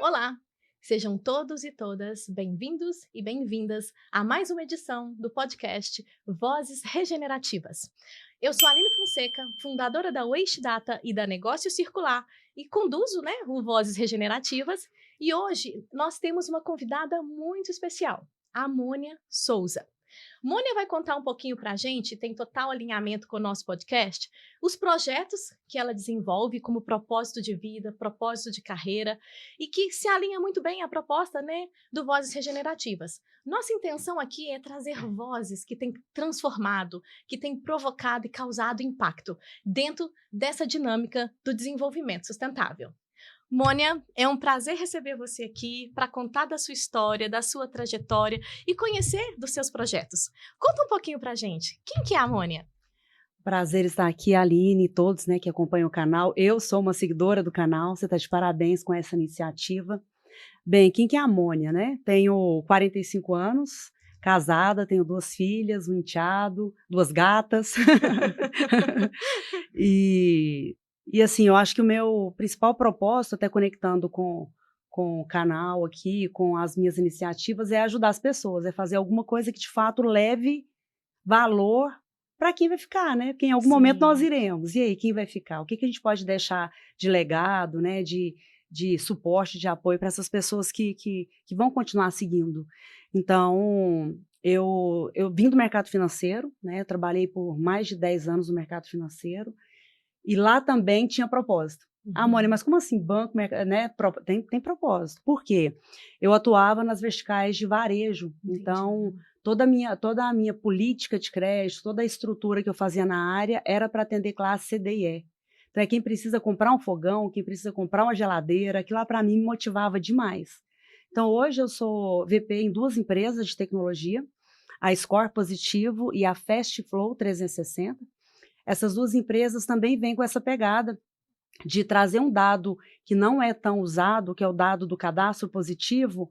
Olá, sejam todos e todas bem-vindos e bem-vindas a mais uma edição do podcast Vozes Regenerativas. Eu sou a Aline Fonseca, fundadora da Waste Data e da Negócio Circular e conduzo, o Vozes Regenerativas. E hoje nós temos uma convidada muito especial, a Mônia Souza. Mônia vai contar um pouquinho para a gente, tem total alinhamento com o nosso podcast, os projetos que ela desenvolve como propósito de vida, propósito de carreira e que se alinha muito bem à proposta, do Vozes Regenerativas. Nossa intenção aqui é trazer vozes que têm transformado, que têm provocado e causado impacto dentro dessa dinâmica do desenvolvimento sustentável. Mônia, é um prazer receber você aqui para contar da sua história, da sua trajetória e conhecer dos seus projetos. Conta um pouquinho para a gente. Quem que é a Mônia? Prazer estar aqui, Aline e todos que acompanham o canal. Eu sou uma seguidora do canal, você está de parabéns com essa iniciativa. Bem, quem que é a Mônia, Tenho 45 anos, casada, tenho 2 filhas, um enteado, 2 gatas. E assim, eu acho que o meu principal propósito, até conectando com o canal aqui, com as minhas iniciativas, é ajudar as pessoas, é fazer alguma coisa que de fato leve valor para quem vai ficar, Porque em algum momento nós iremos. E aí, quem vai ficar? O que a gente pode deixar de legado, de suporte, de apoio para essas pessoas que vão continuar seguindo? Então, eu vim do mercado financeiro, eu trabalhei por mais de 10 anos no mercado financeiro, e lá também tinha propósito. Ah, Mônia, mas como assim banco, tem propósito? Por quê? Eu atuava nas verticais de varejo, então toda a minha política de crédito, toda a estrutura que eu fazia na área era para atender classe C, D e E. Então é quem precisa comprar um fogão, quem precisa comprar uma geladeira, aquilo lá para mim me motivava demais. Então hoje eu sou VP em 2 empresas de tecnologia, a Score Positivo e a Fast Flow 360. Essas 2 empresas também vêm com essa pegada de trazer um dado que não é tão usado, que é o dado do cadastro positivo,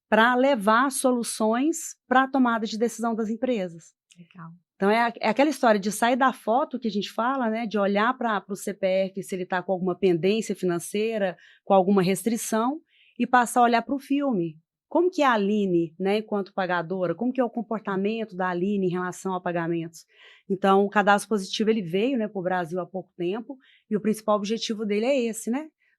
para levar soluções para a tomada de decisão das empresas. Legal. Então, é aquela história de sair da foto que a gente fala, de olhar para o CPF se ele está com alguma pendência financeira, com alguma restrição, e passar a olhar para o filme. Como que é a Aline, enquanto pagadora? Como que é o comportamento da Aline em relação a pagamentos? Então, o cadastro positivo ele veio para o Brasil há pouco tempo e o principal objetivo dele é esse,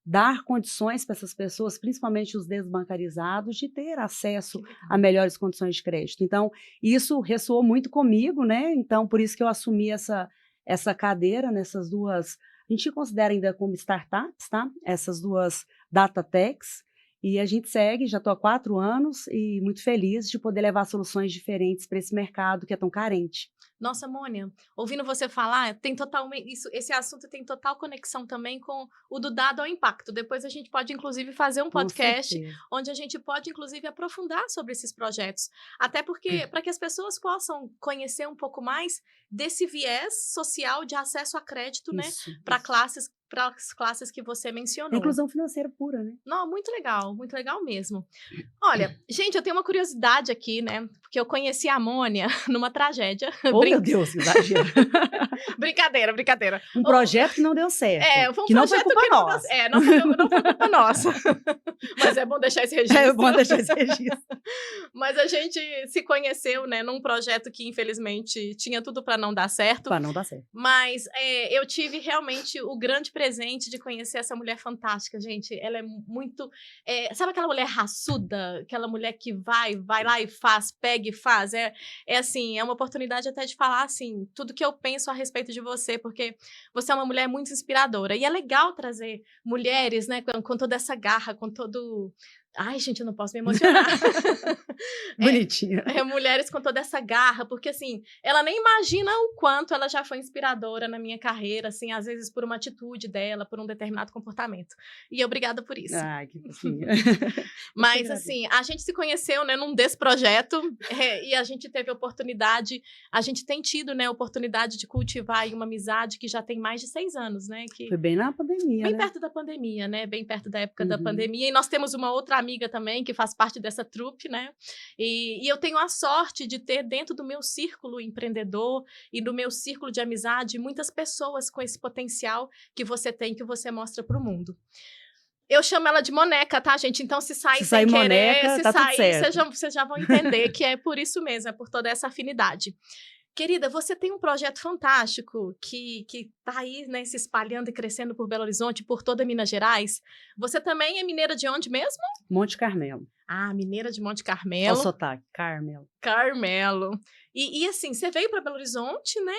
dar condições para essas pessoas, principalmente os desbancarizados, de ter acesso a melhores condições de crédito. Então, isso ressoou muito comigo, Então, por isso que eu assumi essa cadeira nessas 2, a gente considera ainda como startups, tá? Essas 2 data techs. E a gente segue, já estou há 4 anos e muito feliz de poder levar soluções diferentes para esse mercado que é tão carente. Nossa, Mônia, ouvindo você falar, esse assunto tem total conexão também com o do dado ao impacto. Depois a gente pode, inclusive, fazer um podcast onde a gente pode, inclusive, aprofundar sobre esses projetos. Até porque, para que as pessoas possam conhecer um pouco mais desse viés social de acesso a crédito, para as classes que você mencionou. Inclusão financeira pura, Não, muito legal mesmo. Olha, gente, eu tenho uma curiosidade aqui, porque eu conheci a Mônia numa tragédia. Oh, meu Deus, que exagero. Brincadeira. Um projeto que não deu certo. Foi um que não foi culpa nossa. Não foi culpa nossa. Mas é bom deixar esse registro. É bom deixar esse registro. Mas a gente se conheceu, num projeto que, infelizmente, tinha tudo para não dar certo. Para não dar certo. Mas eu tive realmente o grande presente de conhecer essa mulher fantástica, gente. Ela é muito... sabe aquela mulher raçuda? Aquela mulher que vai lá e faz, pega e faz? É assim, é uma oportunidade até de falar, assim, tudo que eu penso a respeito de você, porque você é uma mulher muito inspiradora. E é legal trazer mulheres, com toda essa garra, com todo... Ai, gente, eu não posso me emocionar. Bonitinha. Mulheres com toda essa garra, porque assim, ela nem imagina o quanto ela já foi inspiradora na minha carreira, assim, às vezes por uma atitude dela, por um determinado comportamento. E obrigada por isso. Ai, que fofinha. Mas assim, a gente se conheceu, num desse projeto, e a gente teve a oportunidade, a gente tem tido, a oportunidade de cultivar aí uma amizade que já tem mais de 6 anos, que foi bem na pandemia, bem perto da pandemia, bem perto da época da pandemia, e nós temos uma outra amiga também, que faz parte dessa trupe, né? E eu tenho a sorte de ter dentro do meu círculo empreendedor e do meu círculo de amizade muitas pessoas com esse potencial que você tem, que você mostra para o mundo. Eu chamo ela de Moneca, tá, gente? Então, se sair sem querer, Moneca, se tá tudo sair, certo. vocês já vão entender que é por isso mesmo, é por toda essa afinidade. Querida, você tem um projeto fantástico que tá aí, né, se espalhando e crescendo por Belo Horizonte, por toda Minas Gerais. Você também é mineira de onde mesmo? Monte Carmelo. Ah, mineira de Monte Olha Carmelo. o sotaque, Carmelo. Carmelo. E assim, você veio para Belo Horizonte, né?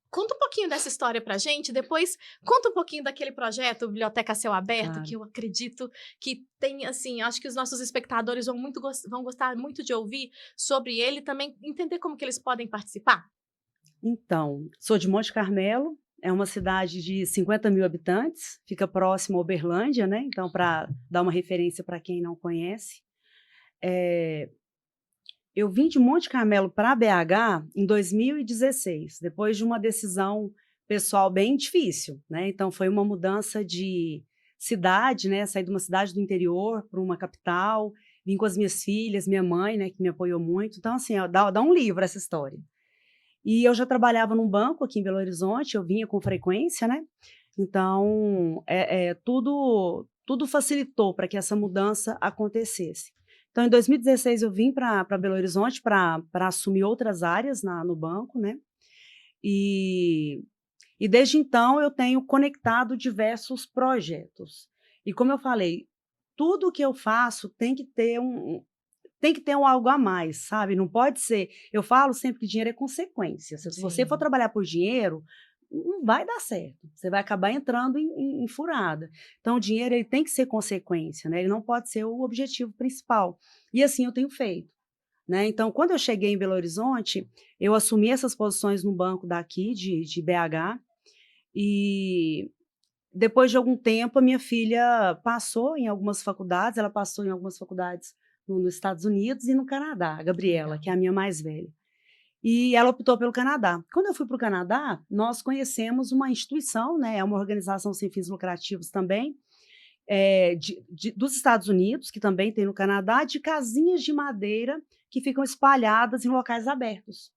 Conta um pouquinho dessa história pra gente, depois conta um pouquinho daquele projeto Biblioteca a Céu Aberto, Claro. que eu acredito que tem, assim, acho que os nossos espectadores vão gostar muito de ouvir sobre ele e também entender como que eles podem participar. Então, sou de Monte Carmelo, é uma cidade de 50 mil habitantes, fica próximo a Uberlândia, né? Então, para dar uma referência para quem não conhece. Eu vim de Monte Carmelo para BH em 2016, depois de uma decisão pessoal bem difícil, né? Então, foi uma mudança de cidade, né? Saí de uma cidade do interior para uma capital, vim com as minhas filhas, minha mãe, né, que me apoiou muito. Então, assim, ó, dá um livro essa história. E eu já trabalhava num banco aqui em Belo Horizonte, eu vinha com frequência, né? Então, tudo facilitou para que essa mudança acontecesse. Então, em 2016, eu vim para Belo Horizonte para assumir outras áreas no banco, né? E desde então eu tenho conectado diversos projetos. E como eu falei, tudo que eu faço tem que ter um algo a mais, sabe? Não pode ser. Eu falo sempre que dinheiro é consequência. Se você for trabalhar por dinheiro, não vai dar certo. Você vai acabar entrando em furada. Então, o dinheiro ele tem que ser consequência, né? Ele não pode ser o objetivo principal. E assim eu tenho feito. Né? Então, quando eu cheguei em Belo Horizonte, eu assumi essas posições no banco daqui, de BH, e depois de algum tempo, a minha filha passou em algumas faculdades, ela passou em algumas faculdades nos Estados Unidos e no Canadá, a Gabriela, que é a minha mais velha. E ela optou pelo Canadá. Quando eu fui para o Canadá, nós conhecemos uma instituição, né, é uma organização sem fins lucrativos também, dos Estados Unidos, que também tem no Canadá, de casinhas de madeira que ficam espalhadas em locais abertos.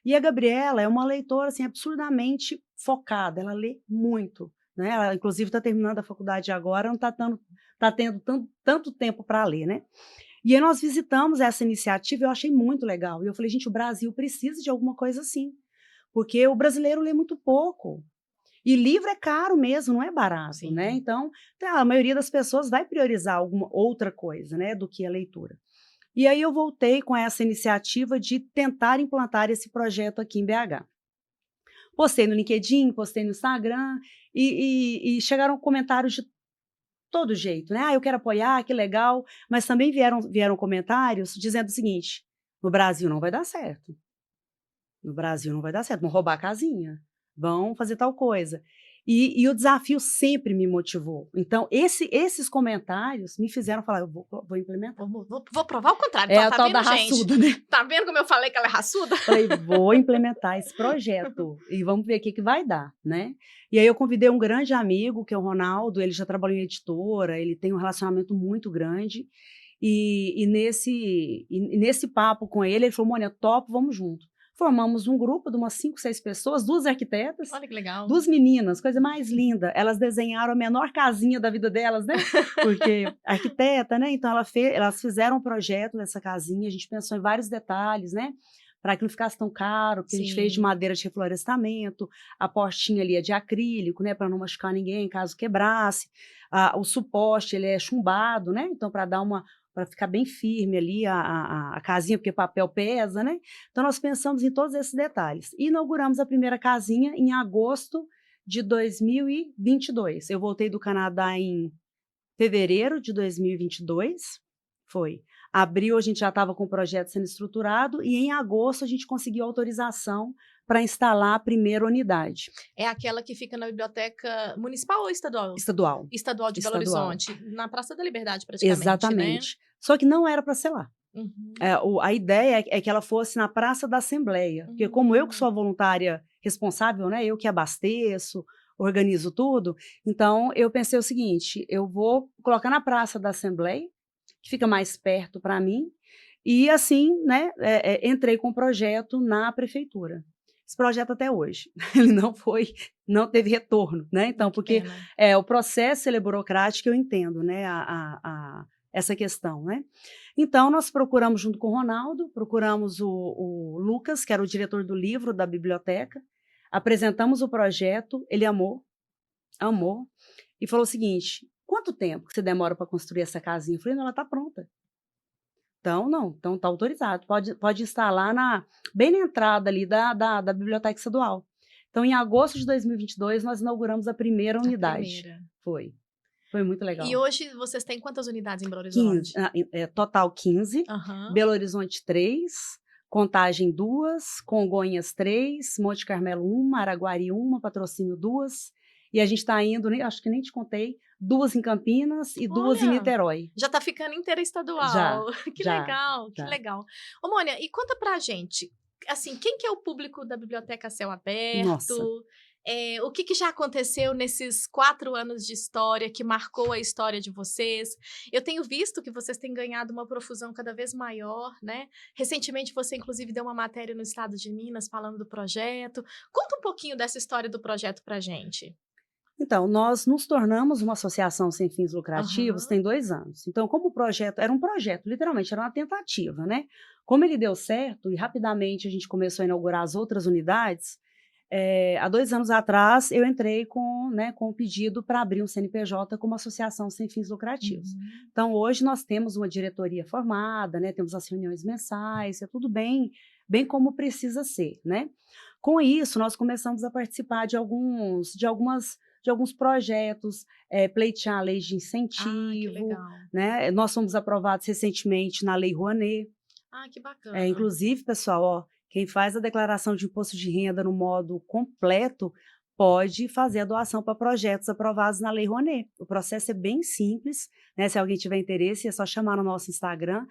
E a Gabriela é uma leitora assim, absurdamente focada, ela lê muito. Né? Ela, inclusive, está terminando a faculdade agora, não está tendo tanto tempo para ler. Né? E aí nós visitamos essa iniciativa e eu achei muito legal. E eu falei, gente, o Brasil precisa de alguma coisa assim, porque o brasileiro lê muito pouco. E livro é caro mesmo, não é barato, Sim. Né? Então, a maioria das pessoas vai priorizar alguma outra coisa, né, do que a leitura. E aí eu voltei com essa iniciativa de tentar implantar esse projeto aqui em BH. Postei no LinkedIn, postei no Instagram e chegaram comentários de todo jeito, né? Ah, eu quero apoiar, que legal. Mas também vieram comentários dizendo o seguinte: no Brasil não vai dar certo. No Brasil não vai dar certo, vão roubar a casinha, vão fazer tal coisa. E o desafio sempre me motivou. Então, esses comentários me fizeram falar, eu vou implementar. Vou provar o contrário. É a tal da raçuda, né? Tá vendo como eu falei que ela é raçuda? Falei, vou implementar esse projeto e vamos ver o que vai dar, né? E aí eu convidei um grande amigo, que é o Ronaldo, ele já trabalhou em editora, ele tem um relacionamento muito grande. E nesse papo com ele falou, Mônica, topo, vamos junto. Formamos um grupo de umas 5, 6 pessoas, 2 arquitetas. Olha que legal. 2 meninas, coisa mais linda. Elas desenharam a menor casinha da vida delas, né? Porque arquiteta, né? Então elas fizeram um projeto dessa casinha, a gente pensou em vários detalhes, né? Para que não ficasse tão caro, porque a gente fez de madeira de reflorestamento, a portinha ali é de acrílico, né? Para não machucar ninguém caso quebrasse. O suporte, ele é chumbado, né? Então, para ficar bem firme ali a casinha, porque papel pesa, né? Então, nós pensamos em todos esses detalhes. E inauguramos a primeira casinha em agosto de 2022. Eu voltei do Canadá em fevereiro de 2022, foi. Abril a gente já estava com o projeto sendo estruturado e em agosto a gente conseguiu autorização para instalar a primeira unidade. É aquela que fica na Biblioteca Municipal ou estadual? Estadual. Estadual de Belo Horizonte, na Praça da Liberdade, praticamente, Exatamente. Né? Só que não era para ser lá. Uhum. A ideia é que ela fosse na Praça da Assembleia, porque como eu que sou a voluntária responsável, né, eu que abasteço, organizo tudo, então eu pensei o seguinte, eu vou colocar na Praça da Assembleia, que fica mais perto para mim. E assim, né, entrei com o projeto na prefeitura. Esse projeto até hoje, ele não teve retorno, né? Então, Que porque pena. o processo ele é burocrático, eu entendo, né, essa questão, né? Então, nós procuramos junto com o Ronaldo, procuramos o Lucas, que era o diretor do livro da biblioteca, apresentamos o projeto, ele amou, e falou o seguinte: quanto tempo que você demora para construir essa casinha? Eu falei: não, ela está pronta. Então, não, então está autorizado, pode instalar bem na entrada ali da Biblioteca Estadual. Então, em agosto de 2022, nós inauguramos a primeira unidade. Foi muito E legal. hoje vocês têm quantas unidades em Belo 15, Horizonte? total 15, Aham. Belo Horizonte 3, Contagem 2, Congonhas 3, Monte Carmelo 1, Araguari 1, Patrocínio 2, e a gente está indo, acho que nem te contei, 2 em Campinas e 2 em Olha, Niterói. já tá ficando inteira estadual. Já, Que já, legal, que já. legal. Ô, Mônia, e conta pra gente, assim, quem que é o público da Biblioteca a Céu Nossa. Aberto? O que já aconteceu nesses 4 anos de história que marcou a história de vocês? Eu tenho visto que vocês têm ganhado uma profusão cada vez maior, né? Recentemente você, inclusive, deu uma matéria no estado de Minas falando do projeto. Conta um pouquinho dessa história do projeto pra gente. Então, nós nos tornamos uma associação sem fins lucrativos Aham. tem 2 anos. Então, como o projeto era um projeto, literalmente, era uma tentativa, né? Como ele deu certo e rapidamente a gente começou a inaugurar as outras unidades, há 2 anos atrás eu entrei com o pedido para abrir um CNPJ como associação sem fins lucrativos. Uhum. Então, hoje nós temos uma diretoria formada, né? Temos as reuniões mensais, é tudo bem como precisa ser, né? Com isso, nós começamos a participar de alguns projetos, pleitear leis de Ah, que incentivo, legal. né? Nós fomos aprovados recentemente na Lei Rouanet. Ah, que bacana. Inclusive, pessoal, ó, quem faz a declaração de imposto de renda no modo completo pode fazer a doação para projetos aprovados na Lei Rouanet. O processo é bem simples, né? Se alguém tiver interesse, é só chamar no nosso Instagram,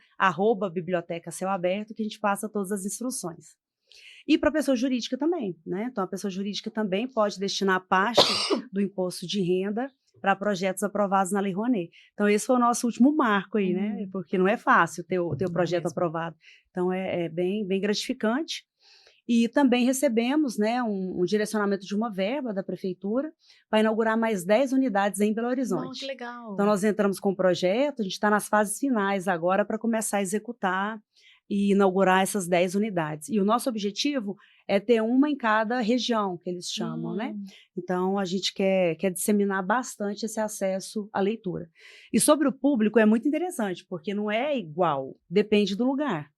@biblioteca Céu Aberto, que a gente passa todas as instruções. E para a pessoa jurídica também, né? Então, a pessoa jurídica também pode destinar parte do imposto de renda para projetos aprovados na Lei Rouanet. Então, esse foi o nosso último marco aí, né? Porque não é fácil ter o projeto aprovado. Então, é bem gratificante. E também recebemos, né, um direcionamento de uma verba da prefeitura para inaugurar mais 10 unidades em Belo Não, que Horizonte. legal. Então, nós entramos com o projeto, a gente está nas fases finais agora para começar a executar e inaugurar essas 10 unidades. E o nosso objetivo é ter uma em cada região, que eles chamam, né? Então, a gente quer disseminar bastante esse acesso à leitura. E sobre o público, é muito interessante, porque não é igual, depende do lugar.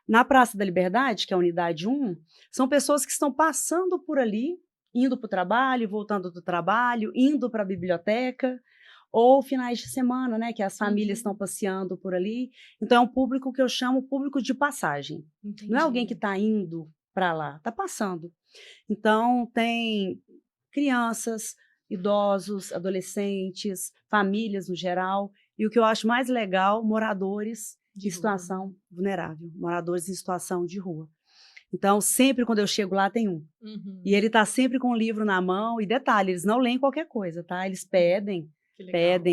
Na Praça da Liberdade, que é a unidade 1, são pessoas que estão passando por ali, indo para o trabalho, voltando do trabalho, indo para a biblioteca, ou finais de semana, né, que as famílias estão passeando por ali. Então, é um público que eu chamo público de passagem. Não é alguém que está indo para lá, está passando. Então, tem crianças, idosos, adolescentes, famílias no geral, e o que eu acho mais legal, moradores de situação vulnerável, moradores em situação de rua. Então, sempre quando eu chego lá, tem um. E ele está sempre com o livro na mão, e detalhe, eles não leem qualquer coisa, tá? Eles pedem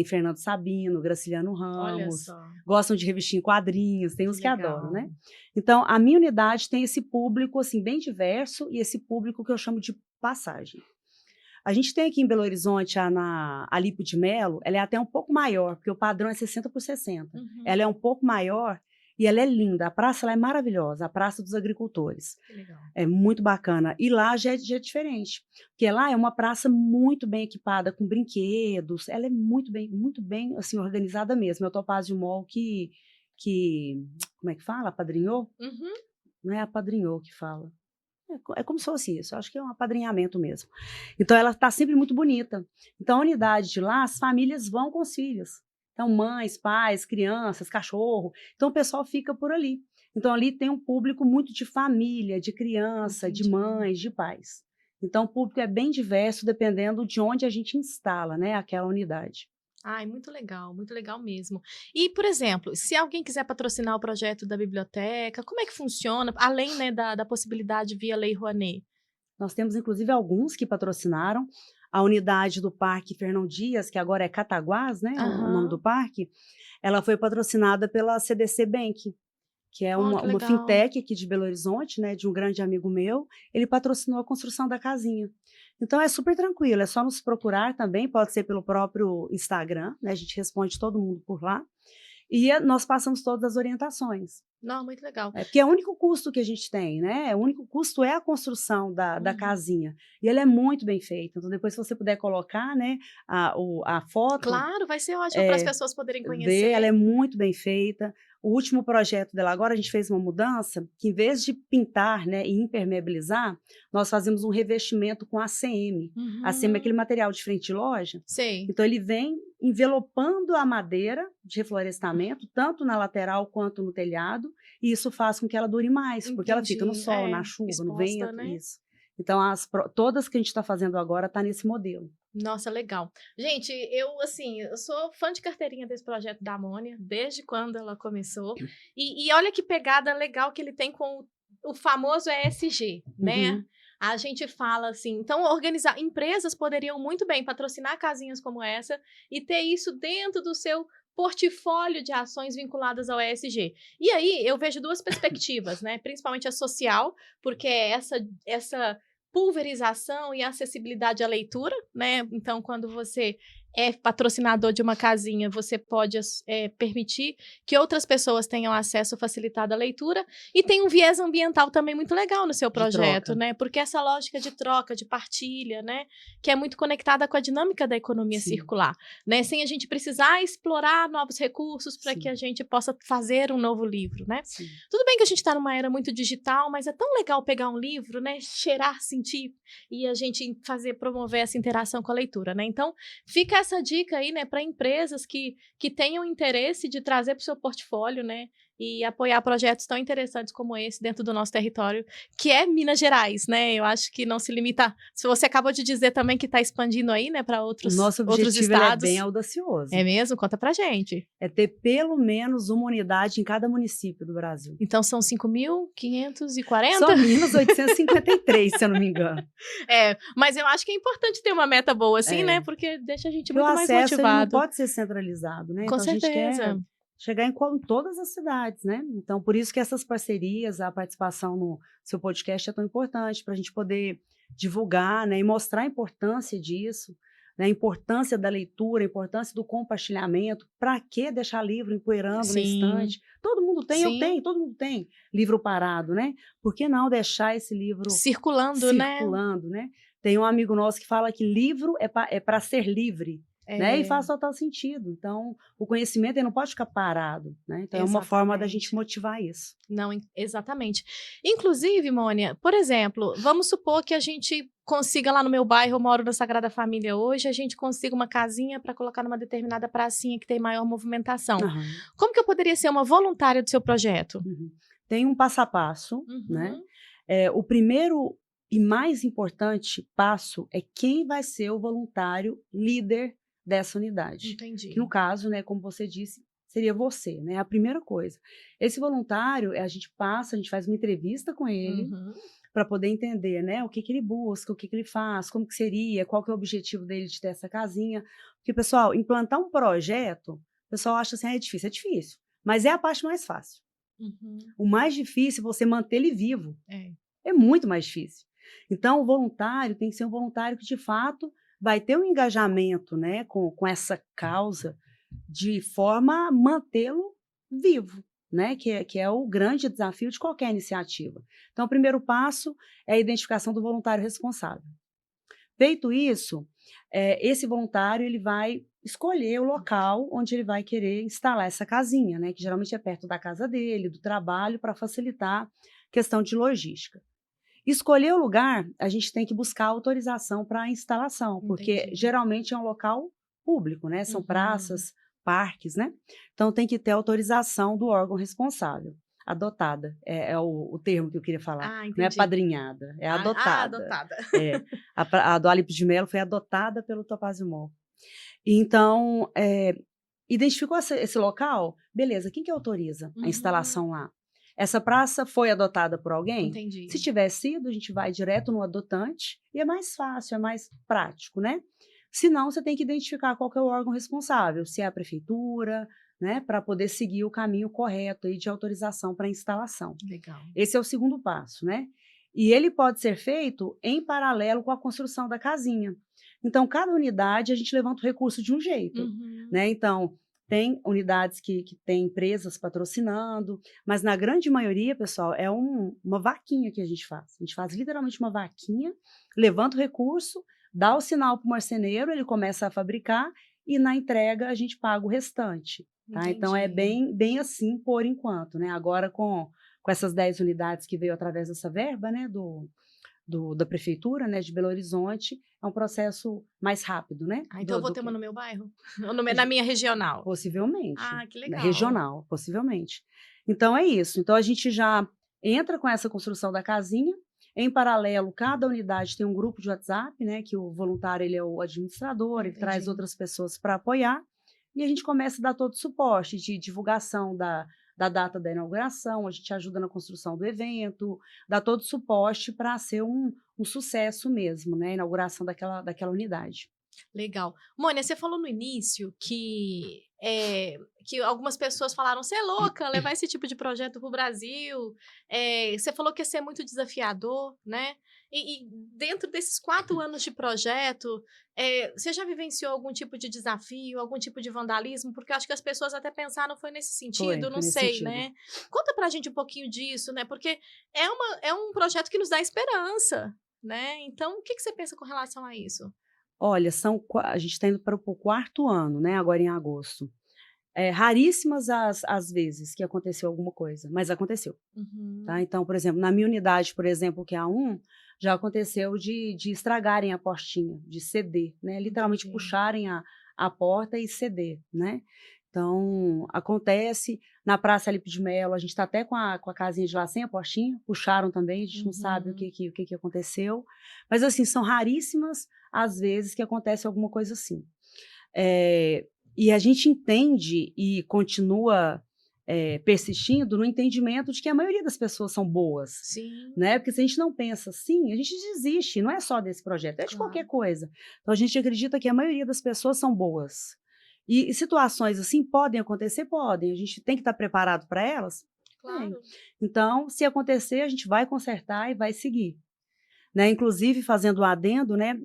Fernando Sabino, Graciliano Ramos, gostam de revistinha em quadrinhos, tem uns que adoram, né? Então, a minha unidade tem esse público, assim, bem diverso, e esse público que eu chamo de passagem. A gente tem aqui em Belo Horizonte, a Lipo de Melo, ela é até um pouco maior, porque o padrão é 60x60. Ela é um pouco maior e ela é linda. A praça ela é maravilhosa, a Praça dos Agricultores. Que legal. É muito bacana. E lá já é diferente, porque lá é uma praça muito bem equipada, com brinquedos. Ela é muito bem assim, organizada mesmo. É o Topázio Mall que como é que fala? Apadrinhou? Não é apadrinhou que fala. É como se fosse isso, eu acho que é um apadrinhamento mesmo. Então, ela está sempre muito bonita. Então, a unidade de lá, as famílias vão com os filhos. Então, mães, pais, crianças, cachorro. Então, o pessoal fica por ali. Então, ali tem um público muito de família, de criança, de mães, de pais. Então, o público é bem diverso, dependendo de onde a gente instala, né, aquela unidade. Ai, muito legal mesmo. E, por exemplo, se alguém quiser patrocinar o projeto da biblioteca, como é que funciona? Além, né, da possibilidade via Lei Rouanet. Nós temos, inclusive, alguns que patrocinaram. A unidade do Parque Fernão Dias, que agora é Cataguás, né, o nome do parque, ela foi patrocinada pela CDC Bank, que é Que uma legal. fintech aqui de Belo Horizonte, né, de um grande amigo meu. Ele patrocinou a construção da casinha. Então é super tranquilo, é só nos procurar também, pode ser pelo próprio Instagram, né, a gente responde todo mundo por lá. E nós passamos todas as orientações. Não, muito legal. Porque é o único custo que a gente tem, né? O único custo é a construção da casinha. E ela é muito bem feita. Então, depois, se você puder colocar, né, a foto. Claro, vai ser ótimo para as pessoas poderem conhecer. Ela é muito bem feita. O último projeto dela agora, a gente fez uma mudança, que em vez de pintar, né, e impermeabilizar, nós fazemos um revestimento com ACM. ACM é aquele material de frente de loja. Sei. Então, ele vem envelopando a madeira de reflorestamento, tanto na lateral quanto no telhado, e isso faz com que ela dure mais, porque ela fica no sol, na chuva, exposta, no vento, né? isso. Então, todas que a gente está fazendo agora está nesse modelo. Nossa, legal. Gente, eu sou fã de carteirinha desse projeto da Amônia, desde quando ela começou. E olha que pegada legal que ele tem com o famoso ESG, né? A gente fala assim, então empresas poderiam muito bem patrocinar casinhas como essa e ter isso dentro do seu portfólio de ações vinculadas ao ESG. E aí eu vejo duas perspectivas, né? Principalmente a social, porque essa pulverização e acessibilidade à leitura, né? Então, quando você é patrocinador de uma casinha, você pode permitir que outras pessoas tenham acesso facilitado à leitura, e tem um viés ambiental também muito legal no seu projeto, né? Porque essa lógica de troca, de partilha, né? Que é muito conectada com a dinâmica da economia circular, né? Sem a gente precisar explorar novos recursos para que a gente possa fazer um novo livro, né? Tudo bem que a gente está numa era muito digital, mas é tão legal pegar um livro, né? Cheirar, sentir, e a gente promover essa interação com a leitura, né? Então, fica essa dica aí, né, para empresas que tenham interesse de trazer para o seu portfólio, né, e apoiar projetos tão interessantes como esse dentro do nosso território, que é Minas Gerais, né? Eu acho que não se limita. Se você acabou de dizer também que está expandindo aí, né, para outros estados. Nosso objetivo é bem audacioso. É mesmo? Conta pra gente. É ter pelo menos uma unidade em cada município do Brasil. Então são 5.540? Só Minas 853, se eu não me engano. Mas eu acho que é importante ter uma meta boa assim, né? Porque deixa a gente muito mais motivado. O acesso não pode ser centralizado, né? Com então certeza. A gente quer chegar em todas as cidades, né? Então, por isso que essas parcerias, a participação no seu podcast é tão importante, para a gente poder divulgar, né, e mostrar a importância disso, né, a importância da leitura, a importância do compartilhamento. Para que deixar livro empoeirando na estante? Todo mundo tem, eu tenho, todo mundo tem livro parado, né? Por que não deixar esse livro circulando, né? Tem um amigo nosso que fala que livro é para ser livre. Né? E faz total sentido. Então, o conhecimento ele não pode ficar parado, né? Então, é uma forma da gente motivar isso. Não, exatamente. Inclusive, Mônia, por exemplo, vamos supor que a gente consiga lá no meu bairro, eu moro na Sagrada Família hoje, a gente consiga uma casinha para colocar numa determinada pracinha que tem maior movimentação. Como que eu poderia ser uma voluntária do seu projeto? Tem um passo a passo, né? O primeiro e mais importante passo é quem vai ser o voluntário líder dessa unidade. Entendi. Que no caso, né, como você disse, seria você, né? A primeira coisa. Esse voluntário, a gente faz uma entrevista com ele para poder entender, né, o que ele busca, o que ele faz, como que seria, qual que é o objetivo dele de ter essa casinha. Porque, pessoal, implantar um projeto, o pessoal acha assim, é difícil, mas é a parte mais fácil. O mais difícil é você manter ele vivo. É muito mais difícil. Então, o voluntário tem que ser um voluntário que, de fato, vai ter um engajamento, né, com essa causa, de forma a mantê-lo vivo, né, que é o grande desafio de qualquer iniciativa. Então, o primeiro passo é a identificação do voluntário responsável. Feito isso, esse voluntário ele vai escolher o local onde ele vai querer instalar essa casinha, né, que geralmente é perto da casa dele, do trabalho, para facilitar a questão de logística. Escolher o lugar, a gente tem que buscar autorização para a instalação, porque geralmente é um local público, né? São praças, parques, né? Então tem que ter autorização do órgão responsável. Adotada é o termo que eu queria falar. Não é padrinhada, é adotada. Adotada. A do Alípio de Melo foi adotada pelo Topázio Mol. Então, identificou esse local? Beleza, quem que autoriza a instalação lá? essa praça foi adotada por alguém? Entendi. Se tiver sido, a gente vai direto no adotante e é mais fácil, é mais prático, né? Se não, você tem que identificar qual que é o órgão responsável, se é a prefeitura, né, para poder seguir o caminho correto aí de autorização para instalação. Legal. Esse é o segundo passo, né? E ele pode ser feito em paralelo com a construção da casinha. Então, cada unidade a gente levanta o recurso de um jeito, né? Então, tem unidades que têm empresas patrocinando, mas na grande maioria, pessoal, é uma vaquinha que a gente faz. A gente faz literalmente uma vaquinha, levanta o recurso, dá o sinal para o marceneiro, ele começa a fabricar e na entrega a gente paga o restante. Tá? Então, é bem assim por enquanto, né? Agora, com essas 10 unidades que veio através dessa verba, né, da prefeitura, né, de Belo Horizonte, é um processo mais rápido, né? Então eu vou ter uma no meu bairro? Ou na minha regional? Possivelmente. Ah, que legal. Regional, possivelmente. Então é isso. Então a gente já entra com essa construção da casinha. Em paralelo, cada unidade tem um grupo de WhatsApp, né, que o voluntário ele é o administrador, ele traz outras pessoas para apoiar. E a gente começa a dar todo o suporte de divulgação da data da inauguração, a gente ajuda na construção do evento, dá todo o suporte para ser um sucesso mesmo, né? A inauguração daquela unidade. Legal. Mônia, você falou no início que algumas pessoas falaram, você é louca levar esse tipo de projeto para o Brasil. Você falou que ia ser muito desafiador, né? E dentro desses 4 anos de projeto, você já vivenciou algum tipo de desafio, algum tipo de vandalismo? Porque eu acho que as pessoas até pensaram foi nesse sentido, não sei, né? Conta pra gente um pouquinho disso, né? Porque é um projeto que nos dá esperança, né? Então, o que você pensa com relação a isso? Olha, a gente está indo para o 4º ano, né? Agora em agosto. Raríssimas as vezes que aconteceu alguma coisa, mas aconteceu. Tá? Então, por exemplo, na minha unidade, por exemplo, que é a 1, já aconteceu de estragarem a portinha, de ceder, né? Literalmente puxarem a porta e ceder, né? Então, acontece. Na Praça Alipe de Melo, a gente está até com a casinha de lá sem a portinha, puxaram também, a gente não sabe o que aconteceu. Mas, assim, são raríssimas as vezes que acontece alguma coisa assim. E a gente entende e continua persistindo no entendimento de que a maioria das pessoas são boas. Sim. Né? Porque se a gente não pensa assim, a gente desiste, não é só desse projeto, é de qualquer coisa. Então, a gente acredita que a maioria das pessoas são boas. E situações assim podem acontecer? Podem. A gente tem que estar preparado para elas? Claro. Então, se acontecer, a gente vai consertar e vai seguir. Né? Inclusive, fazendo o adendo, né?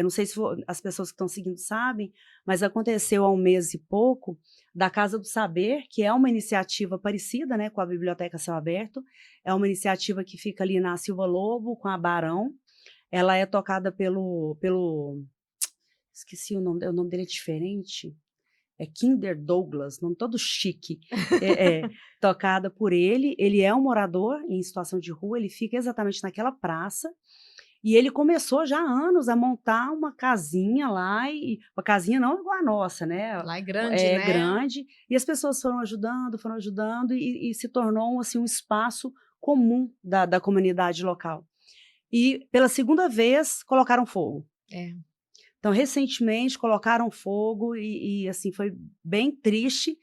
Não sei se as pessoas que estão seguindo sabem, mas aconteceu há um mês e pouco, da Casa do Saber, que é uma iniciativa parecida, né, com a Biblioteca Céu Aberto. É uma iniciativa que fica ali na Silva Lobo, com a Barão. Ela é tocada pelo esqueci o nome dele é diferente. É Kinder Douglas, nome todo chique, tocada por ele. Ele é um morador em situação de rua, ele fica exatamente naquela praça, e ele começou já há anos a montar uma casinha lá, e uma casinha não igual a nossa, né? Lá é grande, né? É grande, e as pessoas foram ajudando, e se tornou assim, um espaço comum da comunidade local. E pela segunda vez colocaram fogo. Então, recentemente, colocaram fogo e assim, foi bem triste.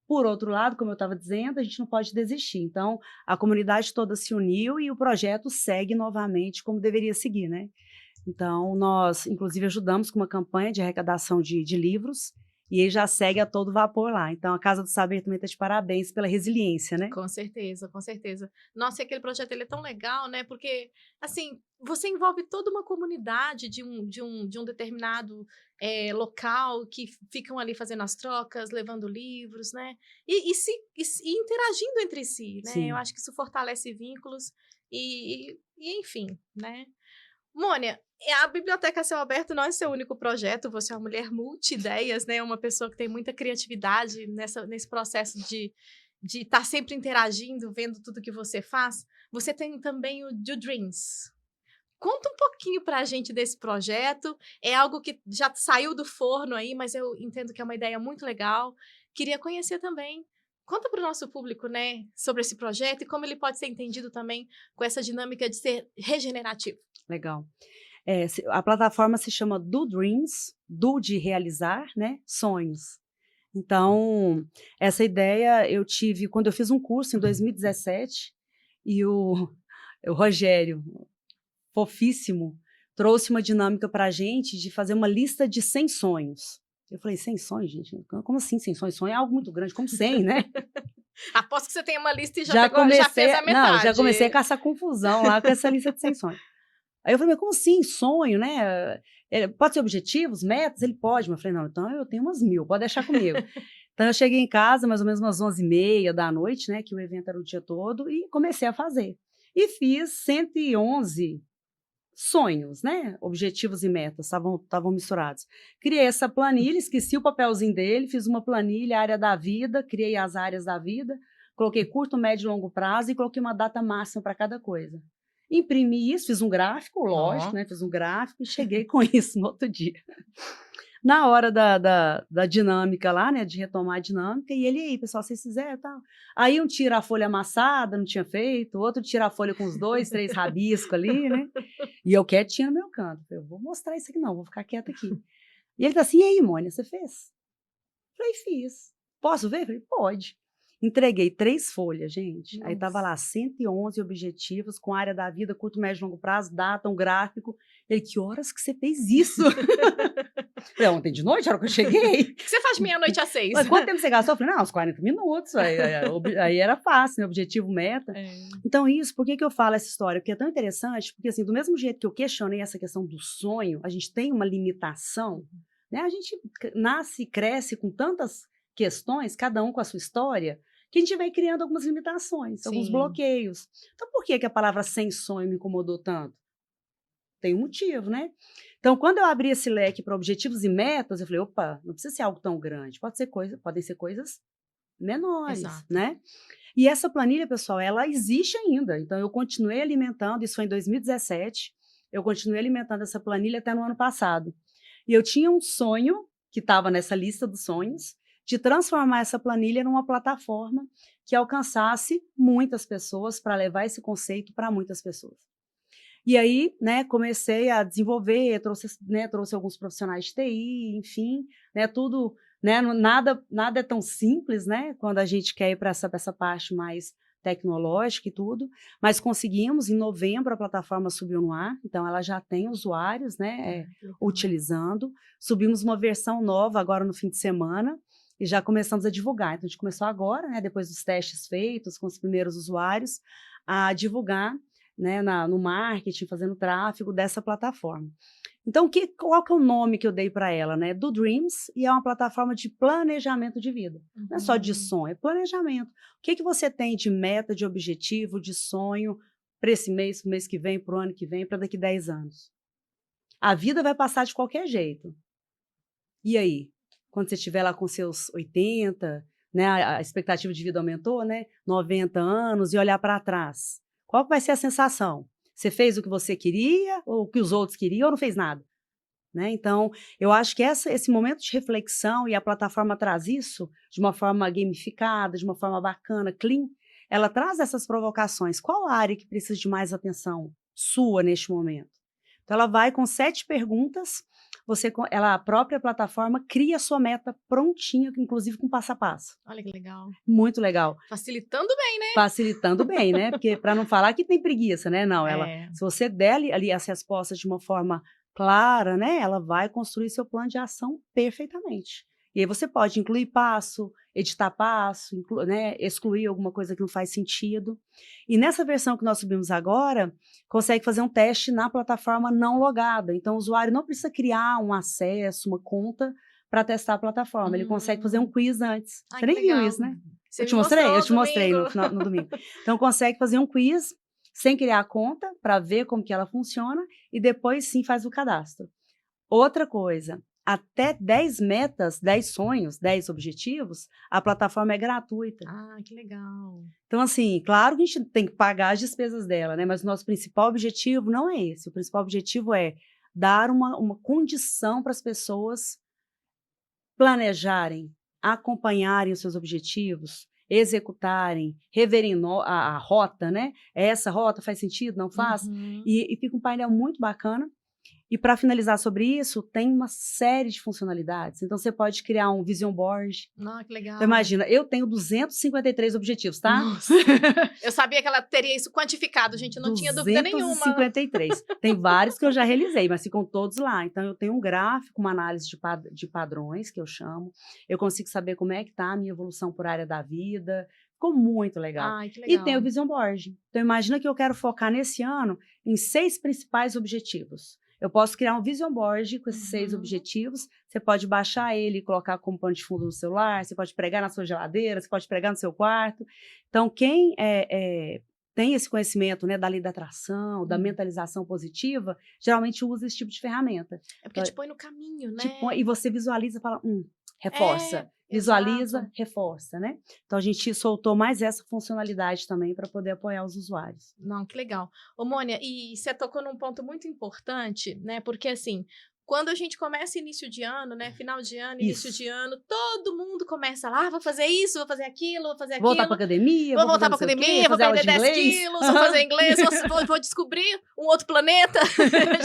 Por outro lado, como eu estava dizendo, a gente não pode desistir. Então, a comunidade toda se uniu e o projeto segue novamente como deveria seguir, né? Então, nós, inclusive, ajudamos com uma campanha de arrecadação de livros e ele já segue a todo vapor lá. Então, a Casa do Saber também está de parabéns pela resiliência, né? Com certeza, com certeza. Nossa, e aquele projeto ele é tão legal, né? Porque, assim, você envolve toda uma comunidade de um determinado local que ficam ali fazendo as trocas, levando livros, né? E interagindo entre si, né? Sim. Eu acho que isso fortalece vínculos e enfim, né? Mônia, a Biblioteca Céu Aberto não é seu único projeto, você é uma mulher multi-ideias, né? Uma pessoa que tem muita criatividade nesse processo de estar sempre interagindo, vendo tudo que você faz. Você tem também o Do Dreams. Conta um pouquinho pra gente desse projeto. É algo que já saiu do forno aí, mas eu entendo que é uma ideia muito legal. Queria conhecer também. Conta para o nosso público, né, sobre esse projeto e como ele pode ser entendido também com essa dinâmica de ser regenerativo. Legal. A plataforma se chama Do Dreams, do de realizar, né, sonhos. Então, essa ideia eu tive quando eu fiz um curso em 2017, e o Rogério, fofíssimo, trouxe uma dinâmica para a gente de fazer uma lista de 100 sonhos. Eu falei, 100 sonhos, gente? Como assim 100 sonhos? Sonho é algo muito grande, como 100, né? Aposto que você tem uma lista e já fez a metade. Não, já comecei a caçar confusão lá com essa lista de 100 sonhos. Aí eu falei, mas como assim, sonho, né? Pode ser objetivos, metas? Ele pode. Mas eu falei, não, então eu tenho umas 1000, pode deixar comigo. Então eu cheguei em casa mais ou menos umas 11h30 da noite, né? Que o evento era o dia todo, e comecei a fazer. E fiz 111 sonhos, né? Objetivos e metas estavam misturados. Criei essa planilha, esqueci o papelzinho dele, fiz uma planilha, área da vida, criei as áreas da vida, coloquei curto, médio e longo prazo e coloquei uma data máxima para cada coisa. Imprimi isso, fiz um gráfico, lógico, né? Fiz um gráfico e cheguei com isso no outro dia. Na hora da dinâmica lá, né? De retomar a dinâmica, e ele aí, pessoal, vocês fizeram e tal. Aí um tira a folha amassada, não tinha feito, outro tira a folha com os 2, 3 rabiscos ali, né? E eu quietinha no meu canto. Eu vou mostrar isso aqui, não, vou ficar quieta aqui. E ele tá assim, e aí, Mônica, você fez? Falei, fiz. Posso ver? Falei, pode. Entreguei 3 folhas, gente. Nossa. Aí tava lá 111 objetivos com área da vida, curto, médio e longo prazo, data, um gráfico. Ele, que horas que você fez isso? Falei, ontem de noite, a hora que eu cheguei. O que você faz meia-noite às 6? Mas quanto tempo você gastou? Eu falei, não, uns 40 minutos. Aí era fácil, né? Objetivo, meta. Então isso, por que eu falo essa história? Porque é tão interessante, porque assim, do mesmo jeito que eu questionei essa questão do sonho, a gente tem uma limitação, né? A gente nasce e cresce com tantas questões, cada um com a sua história, que a gente vai criando algumas limitações, alguns bloqueios. Então, por que a palavra sem sonho me incomodou tanto? Tem um motivo, né? Então, quando eu abri esse leque para objetivos e metas, eu falei, opa, não precisa ser algo tão grande, podem ser coisas menores, né? E essa planilha, pessoal, ela existe ainda. Então, eu continuei alimentando, isso foi em 2017, eu continuei alimentando essa planilha até no ano passado. E eu tinha um sonho, que estava nessa lista dos sonhos, de transformar essa planilha numa plataforma que alcançasse muitas pessoas, para levar esse conceito para muitas pessoas. E aí, né, comecei a desenvolver, trouxe alguns profissionais de TI, enfim, né, tudo, né, nada é tão simples, né, quando a gente quer ir para essa parte mais tecnológica e tudo, mas conseguimos, em novembro a plataforma subiu no ar, então ela já tem usuários, né, utilizando, subimos uma versão nova agora no fim de semana, e já começamos a divulgar. Então, a gente começou agora, né, depois dos testes feitos com os primeiros usuários, a divulgar, né, no marketing, fazendo tráfego dessa plataforma. Então, qual que é o nome que eu dei para ela? Né? Do Dreams, e é uma plataforma de planejamento de vida. Não é só de sonho, é planejamento. O que você tem de meta, de objetivo, de sonho para esse mês, para o mês que vem, para o ano que vem, para daqui 10 anos? A vida vai passar de qualquer jeito. E aí? Quando você estiver lá com seus 80, né, a expectativa de vida aumentou, né, 90 anos, e olhar para trás. Qual vai ser a sensação? Você fez o que você queria, ou o que os outros queriam, ou não fez nada? Né? Então, eu acho que esse momento de reflexão, e a plataforma traz isso de uma forma gamificada, de uma forma bacana, clean, ela traz essas provocações. Qual a área que precisa de mais atenção sua neste momento? Então, ela vai com 7 perguntas, a própria plataforma cria a sua meta prontinha, inclusive com passo a passo. Olha que legal. Muito legal. Facilitando bem, né? Facilitando bem, né? Porque para não falar que tem preguiça, né? Não, se você der ali as respostas de uma forma clara, né? Ela vai construir seu plano de ação perfeitamente. E aí você pode incluir passo, editar passo, né, excluir alguma coisa que não faz sentido. E nessa versão que nós subimos agora, consegue fazer um teste na plataforma não logada. Então, o usuário não precisa criar um acesso, uma conta para testar a plataforma. Ele consegue fazer um quiz antes. Você nem viu isso, né? Eu te mostrei no domingo. Então, consegue fazer um quiz sem criar a conta para ver como que ela funciona e depois sim faz o cadastro. Outra coisa, até 10 metas, 10 sonhos, 10 objetivos, a plataforma é gratuita. Ah, que legal. Então, assim, claro que a gente tem que pagar as despesas dela, né? Mas o nosso principal objetivo não é esse. O principal objetivo é dar uma condição para as pessoas planejarem, acompanharem os seus objetivos, executarem, reverem a rota, né? Essa rota faz sentido? Não faz? E fica um painel muito bacana. E para finalizar sobre isso, tem uma série de funcionalidades. Então, você pode criar um vision board. Ah, que legal. Então, imagina, eu tenho 253 objetivos, tá? Nossa. Eu sabia que ela teria isso quantificado, gente, eu não tinha dúvida nenhuma. 253. Tem vários que eu já realizei, mas ficam todos lá. Então, eu tenho um gráfico, uma análise de padrões, que eu chamo. Eu consigo saber como é que está a minha evolução por área da vida. Ficou muito legal. Ai, que legal. E tem o Vision Board. Então, imagina que eu quero focar nesse ano em 6 principais objetivos. Eu posso criar um Vision Board com esses 6 objetivos. Você pode baixar ele e colocar como pano de fundo no celular. Você pode pregar na sua geladeira. Você pode pregar no seu quarto. Então, quem tem esse conhecimento, né, da lei da atração, da mentalização positiva, geralmente usa esse tipo de ferramenta. É porque te põe no caminho, né? E você visualiza e fala, reforça. Visualiza, exato. Reforça, né? Então, a gente soltou mais essa funcionalidade também para poder apoiar os usuários. Não, que legal. Ô, Mônia, e você tocou num ponto muito importante, né? Porque, assim, quando a gente começa início de ano, né? Final de ano, início de ano, todo mundo começa lá, vou fazer isso, vou fazer aquilo, vou fazer aquilo. Voltar para academia, vou voltar para academia, vou perder 10 quilos, vou fazer inglês, vou descobrir um outro planeta.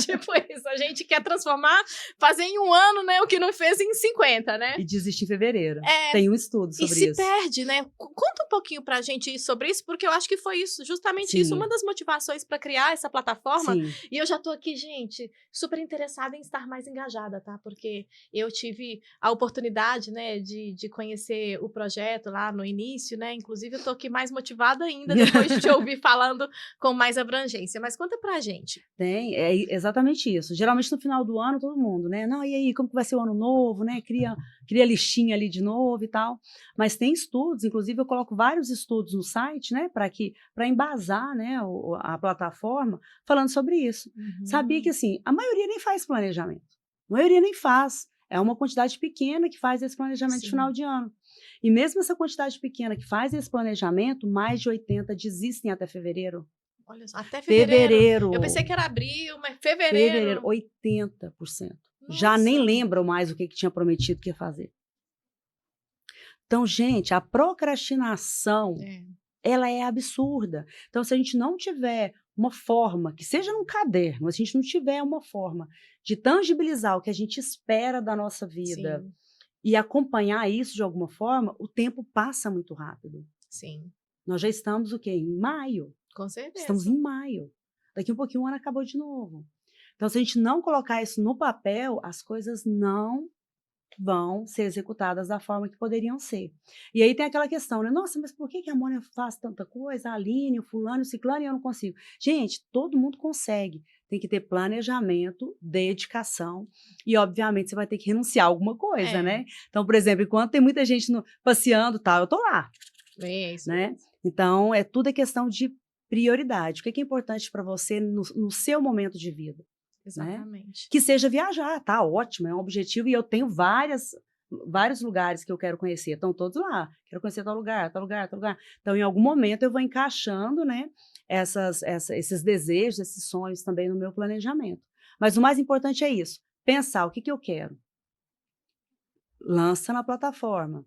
Tipo isso, a gente quer transformar, fazer em um ano, né? O que não fez em 50, né? E desistir em fevereiro. Tem um estudo sobre isso. E se perde, né? Conta um pouquinho pra gente sobre isso, porque eu acho que foi isso, justamente isso, uma das motivações para criar essa plataforma. Sim. E eu já tô aqui, gente, super interessada em estar mais engajada, tá? Porque eu tive a oportunidade, né, de conhecer o projeto lá no início, né? Inclusive, eu tô aqui mais motivada ainda depois de te ouvir falando com mais abrangência. Mas conta pra gente. É exatamente isso. Geralmente, no final do ano, todo mundo, né? Não, e aí, como que vai ser o ano novo, né? Cria listinha ali de novo e tal. Mas tem estudos, inclusive eu coloco vários estudos no site, né? Para embasar, né, a plataforma, falando sobre isso. Sabia que, assim, a maioria nem faz planejamento. A maioria nem faz. É uma quantidade pequena que faz esse planejamento de final de ano. E mesmo essa quantidade pequena que faz esse planejamento, mais de 80 desistem até fevereiro. Olha só, até fevereiro. Eu pensei que era abril, mas fevereiro. 80%. Nossa. Já nem lembram mais o que tinha prometido que ia fazer. Então, gente, a procrastinação, ela é absurda. Então, se a gente não tiver uma forma, que seja num caderno, se a gente não tiver uma forma de tangibilizar o que a gente espera da nossa vida e acompanhar isso de alguma forma, o tempo passa muito rápido. Sim. Nós já estamos, o quê? Em maio. Com certeza. Estamos em maio. Daqui um pouquinho o ano acabou de novo. Então, se a gente não colocar isso no papel, as coisas não vão ser executadas da forma que poderiam ser. E aí tem aquela questão, né? Nossa, mas por que a Mônia faz tanta coisa? A Aline, o fulano, o ciclano, e eu não consigo. Gente, todo mundo consegue. Tem que ter planejamento, dedicação e, obviamente, você vai ter que renunciar a alguma coisa, né? Então, por exemplo, enquanto tem muita gente passeando, tal, eu tô lá. Isso. Né? Então, tudo é questão de prioridade. O que é importante para você no seu momento de vida? Exatamente. Né? Que seja viajar, tá ótimo, é um objetivo, e eu tenho vários lugares que eu quero conhecer, estão todos lá, quero conhecer tal lugar, tal lugar, tal lugar. Então, em algum momento, eu vou encaixando, né, esses desejos, esses sonhos também no meu planejamento. Mas o mais importante é isso, pensar o que eu quero. Lança na plataforma.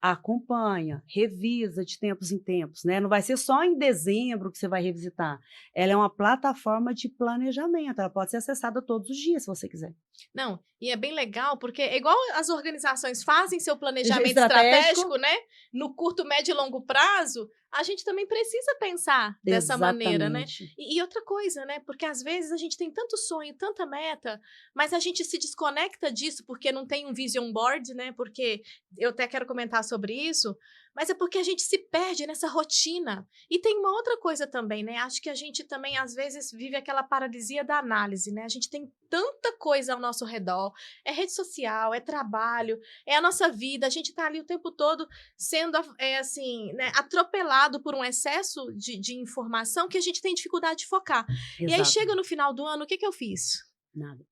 Acompanha, revisa de tempos em tempos, né? Não vai ser só em dezembro que você vai revisitar. Ela é uma plataforma de planejamento, ela pode ser acessada todos os dias, se você quiser. Não, e é bem legal, porque é igual as organizações fazem seu planejamento estratégico, né? No curto, médio e longo prazo, a gente também precisa pensar dessa maneira, né? E outra coisa, né? Porque às vezes a gente tem tanto sonho, tanta meta, mas a gente se desconecta disso porque não tem um vision board, né? Porque eu até quero comentar sobre isso, mas é porque a gente se perde nessa rotina. E tem uma outra coisa também, né? Acho que a gente também, às vezes, vive aquela paralisia da análise, né? A gente tem tanta coisa ao nosso redor. É rede social, é trabalho, é a nossa vida. A gente tá ali o tempo todo sendo, assim, né, atropelado por um excesso de informação que a gente tem dificuldade de focar. Exato. E aí chega no final do ano, o que eu fiz? Nada.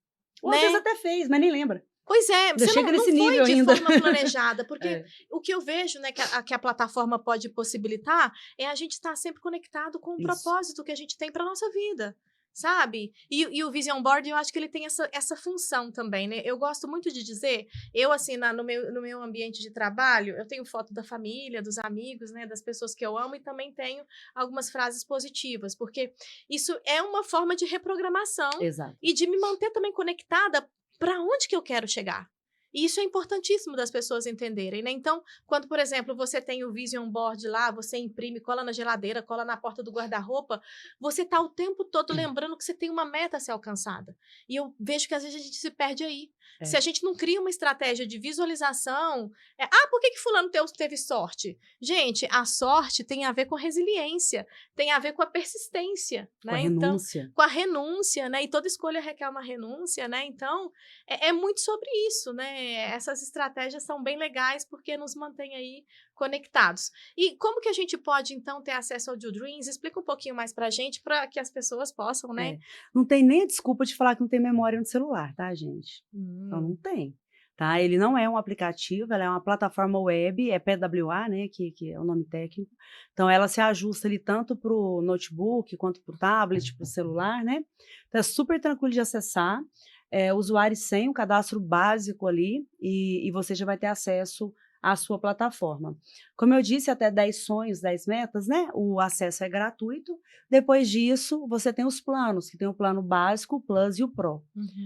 Ou às vezes até fez, mas nem lembra. Pois é, você chega não nesse foi nível de ainda. forma planejada, porque o que eu vejo, né, que a plataforma pode possibilitar é a gente estar sempre conectado com o propósito que a gente tem para nossa vida, sabe? E o Vision Board, eu acho que ele tem essa função também, né? Eu gosto muito de dizer, eu, assim, no meu ambiente de trabalho, eu tenho foto da família, dos amigos, né? Das pessoas que eu amo e também tenho algumas frases positivas, porque isso é uma forma de reprogramação Exato. e de me manter também conectada para onde que eu quero chegar. E isso é importantíssimo das pessoas entenderem, né? Então, quando, por exemplo, você tem o Vision Board lá, você imprime, cola na geladeira, cola na porta do guarda-roupa, você está o tempo todo lembrando que você tem uma meta a ser alcançada. E eu vejo que às vezes a gente se perde aí. Se a gente não cria uma estratégia de visualização, por que fulano teve sorte? Gente, a sorte tem a ver com resiliência, tem a ver com a persistência, Com a né? Então, renúncia. com a renúncia, né? E toda escolha requer uma renúncia, né? Então, é muito sobre isso, né? Essas estratégias são bem legais porque nos mantém aí conectados. E como que a gente pode, então, ter acesso ao Due Dreams? Explica um pouquinho mais pra gente, para que as pessoas possam, né? Não tem nem a desculpa de falar que não tem memória no celular, tá, gente? Então não tem, tá? Ele não é um aplicativo, ela é uma plataforma web, é PWA, né, que é o nome técnico. Então ela se ajusta ali tanto para o notebook, quanto para o tablet, para o celular, né? Então é super tranquilo de acessar, usuário sem um cadastro básico ali, e você já vai ter acesso à sua plataforma. Como eu disse, até 10 sonhos, 10 metas, né? O acesso é gratuito. Depois disso, você tem os planos, que tem o plano básico, o Plus e o Pro.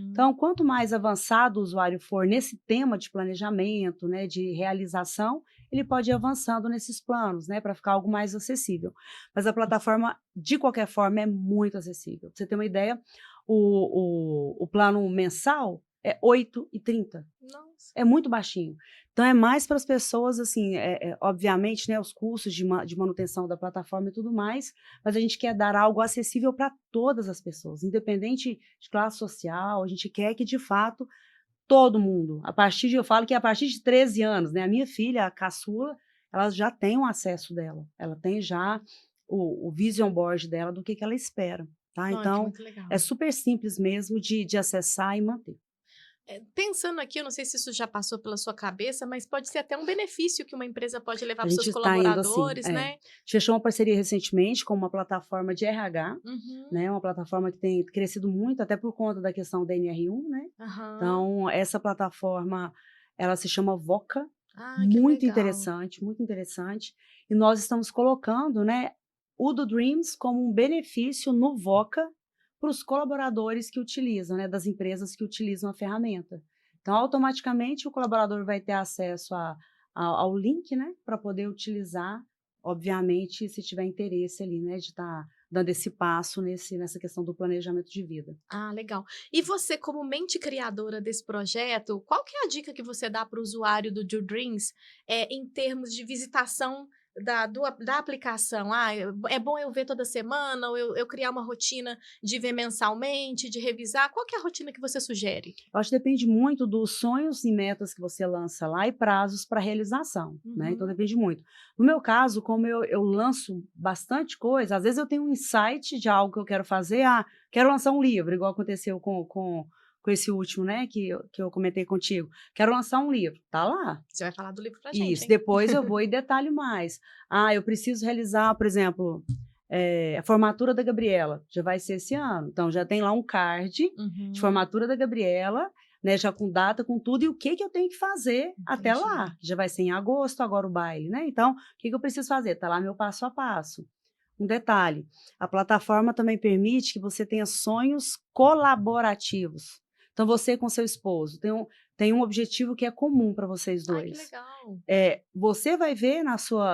Então, quanto mais avançado o usuário for nesse tema de planejamento, né, de realização, ele pode ir avançando nesses planos, né, para ficar algo mais acessível. Mas a plataforma, de qualquer forma, é muito acessível. Pra você ter uma ideia, o plano mensal é R$ 8,30. Nossa. É muito baixinho. Então é mais para as pessoas, assim, obviamente, né, os custos de manutenção da plataforma e tudo mais, mas a gente quer dar algo acessível para todas as pessoas, independente de classe social, a gente quer que, de fato, todo mundo, eu falo que a partir de 13 anos, né, a minha filha, a caçula, ela já tem o acesso dela, ela tem já o vision board dela do que ela espera, tá? Ai, que Então, muito legal. é super simples mesmo de acessar e manter. Pensando aqui, eu não sei se isso já passou pela sua cabeça, mas pode ser até um benefício que uma empresa pode levar A para os seus gente está indo assim, colaboradores, né? a gente fechou uma parceria recentemente com uma plataforma de RH, Uhum. né, uma plataforma que tem crescido muito, até por conta da questão da NR1, né? Aham. Então, essa plataforma, ela se chama Voca, Ah, que legal. muito interessante, e nós estamos colocando, né, o do Dreams como um benefício no Voca para os colaboradores que utilizam, né, das empresas que utilizam a ferramenta. Então, automaticamente, o colaborador vai ter acesso ao link, né, para poder utilizar, obviamente, se tiver interesse ali, né, de estar dando esse passo nessa questão do planejamento de vida. Ah, legal. E você, como mente criadora desse projeto, qual que é a dica que você dá para o usuário do Due Dreams, em termos de visitação da aplicação? Ah, é bom eu ver toda semana, ou eu criar uma rotina de ver mensalmente, de revisar? Qual que é a rotina que você sugere? Eu acho que depende muito dos sonhos e metas que você lança lá e prazos para realização, né? Então Uhum. depende muito. No meu caso, como eu lanço bastante coisa, às vezes eu tenho um insight de algo que eu quero fazer, quero lançar um livro, igual aconteceu com esse último, né, que eu comentei contigo. Quero lançar um livro, tá lá. Você vai falar do livro pra gente, Isso, hein? depois eu vou e detalho mais. Eu preciso realizar, por exemplo, a formatura da Gabriela, já vai ser esse ano. Então, já tem lá um card de Uhum. formatura da Gabriela, né, já com data, com tudo, e o que eu tenho que fazer até Entendi. lá. Já vai ser em agosto, agora o baile, né? Então, o que eu preciso fazer? Tá lá meu passo a passo. Um detalhe, a plataforma também permite que você tenha sonhos colaborativos. Então, você com seu esposo tem um objetivo que é comum para vocês Ai, que dois. legal. Você vai ver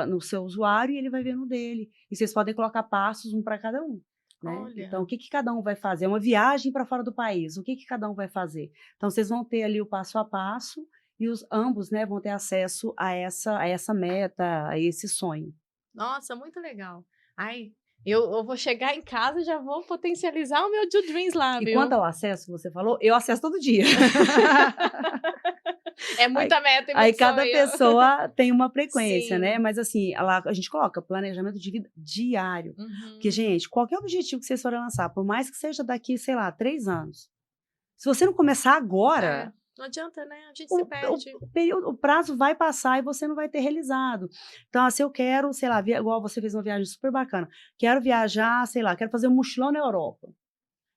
no seu usuário e ele vai ver no dele. E vocês podem colocar passos um para cada um, né? Então, o Olha. que cada um vai fazer? É uma viagem para fora do país. O que cada um vai fazer? Então, vocês vão ter ali o passo a passo e ambos, né, vão ter acesso a essa meta, a esse sonho. Nossa, muito legal. Ai, eu vou chegar em casa e já vou potencializar o meu Due Dreams lá, E quanto viu? ao acesso, você falou, eu acesso todo dia. É Aí muita meta e aí muito cada sonho. pessoa tem uma frequência, né, Sim. mas assim, lá a gente coloca planejamento de vida diário, porque Uhum. gente, qualquer objetivo que vocês forem lançar, por mais que seja daqui, sei lá, 3 anos, se você não começar agora, Não adianta, né? A gente se o perde. o prazo vai passar e você não vai ter realizado. Então, se eu quero, sei lá, igual você fez uma viagem super bacana, quero viajar, sei lá, quero fazer um mochilão na Europa.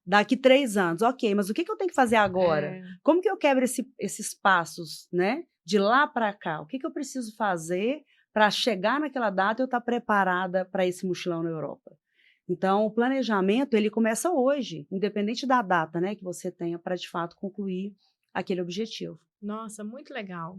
Daqui 3 anos, ok, mas o que eu tenho que fazer agora? É. Como que eu quebro esses passos, né? De lá para cá? O que eu preciso fazer para chegar naquela data e eu estar preparada para esse mochilão na Europa? Então, o planejamento, ele começa hoje, independente da data, né, que você tenha para, de fato, concluir aquele objetivo. Nossa, muito legal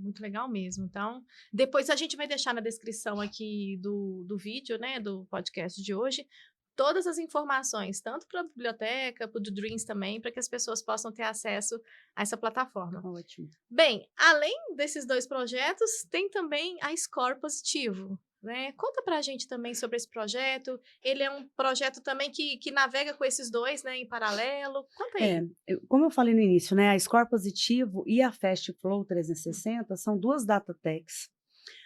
mesmo. Então, depois a gente vai deixar na descrição aqui do vídeo, né, do podcast de hoje, todas as informações, tanto para a biblioteca, para o do Dreams também, para que as pessoas possam ter acesso a essa plataforma. Ótimo. Bem, além desses 2 projetos, tem também a Score Positivo, né? Conta pra gente também sobre esse projeto. Ele é um projeto também que navega com esses 2, né, em paralelo. Conta aí. Como eu falei no início, né, a Score Positivo e a Fast Flow 360 são 2 data techs.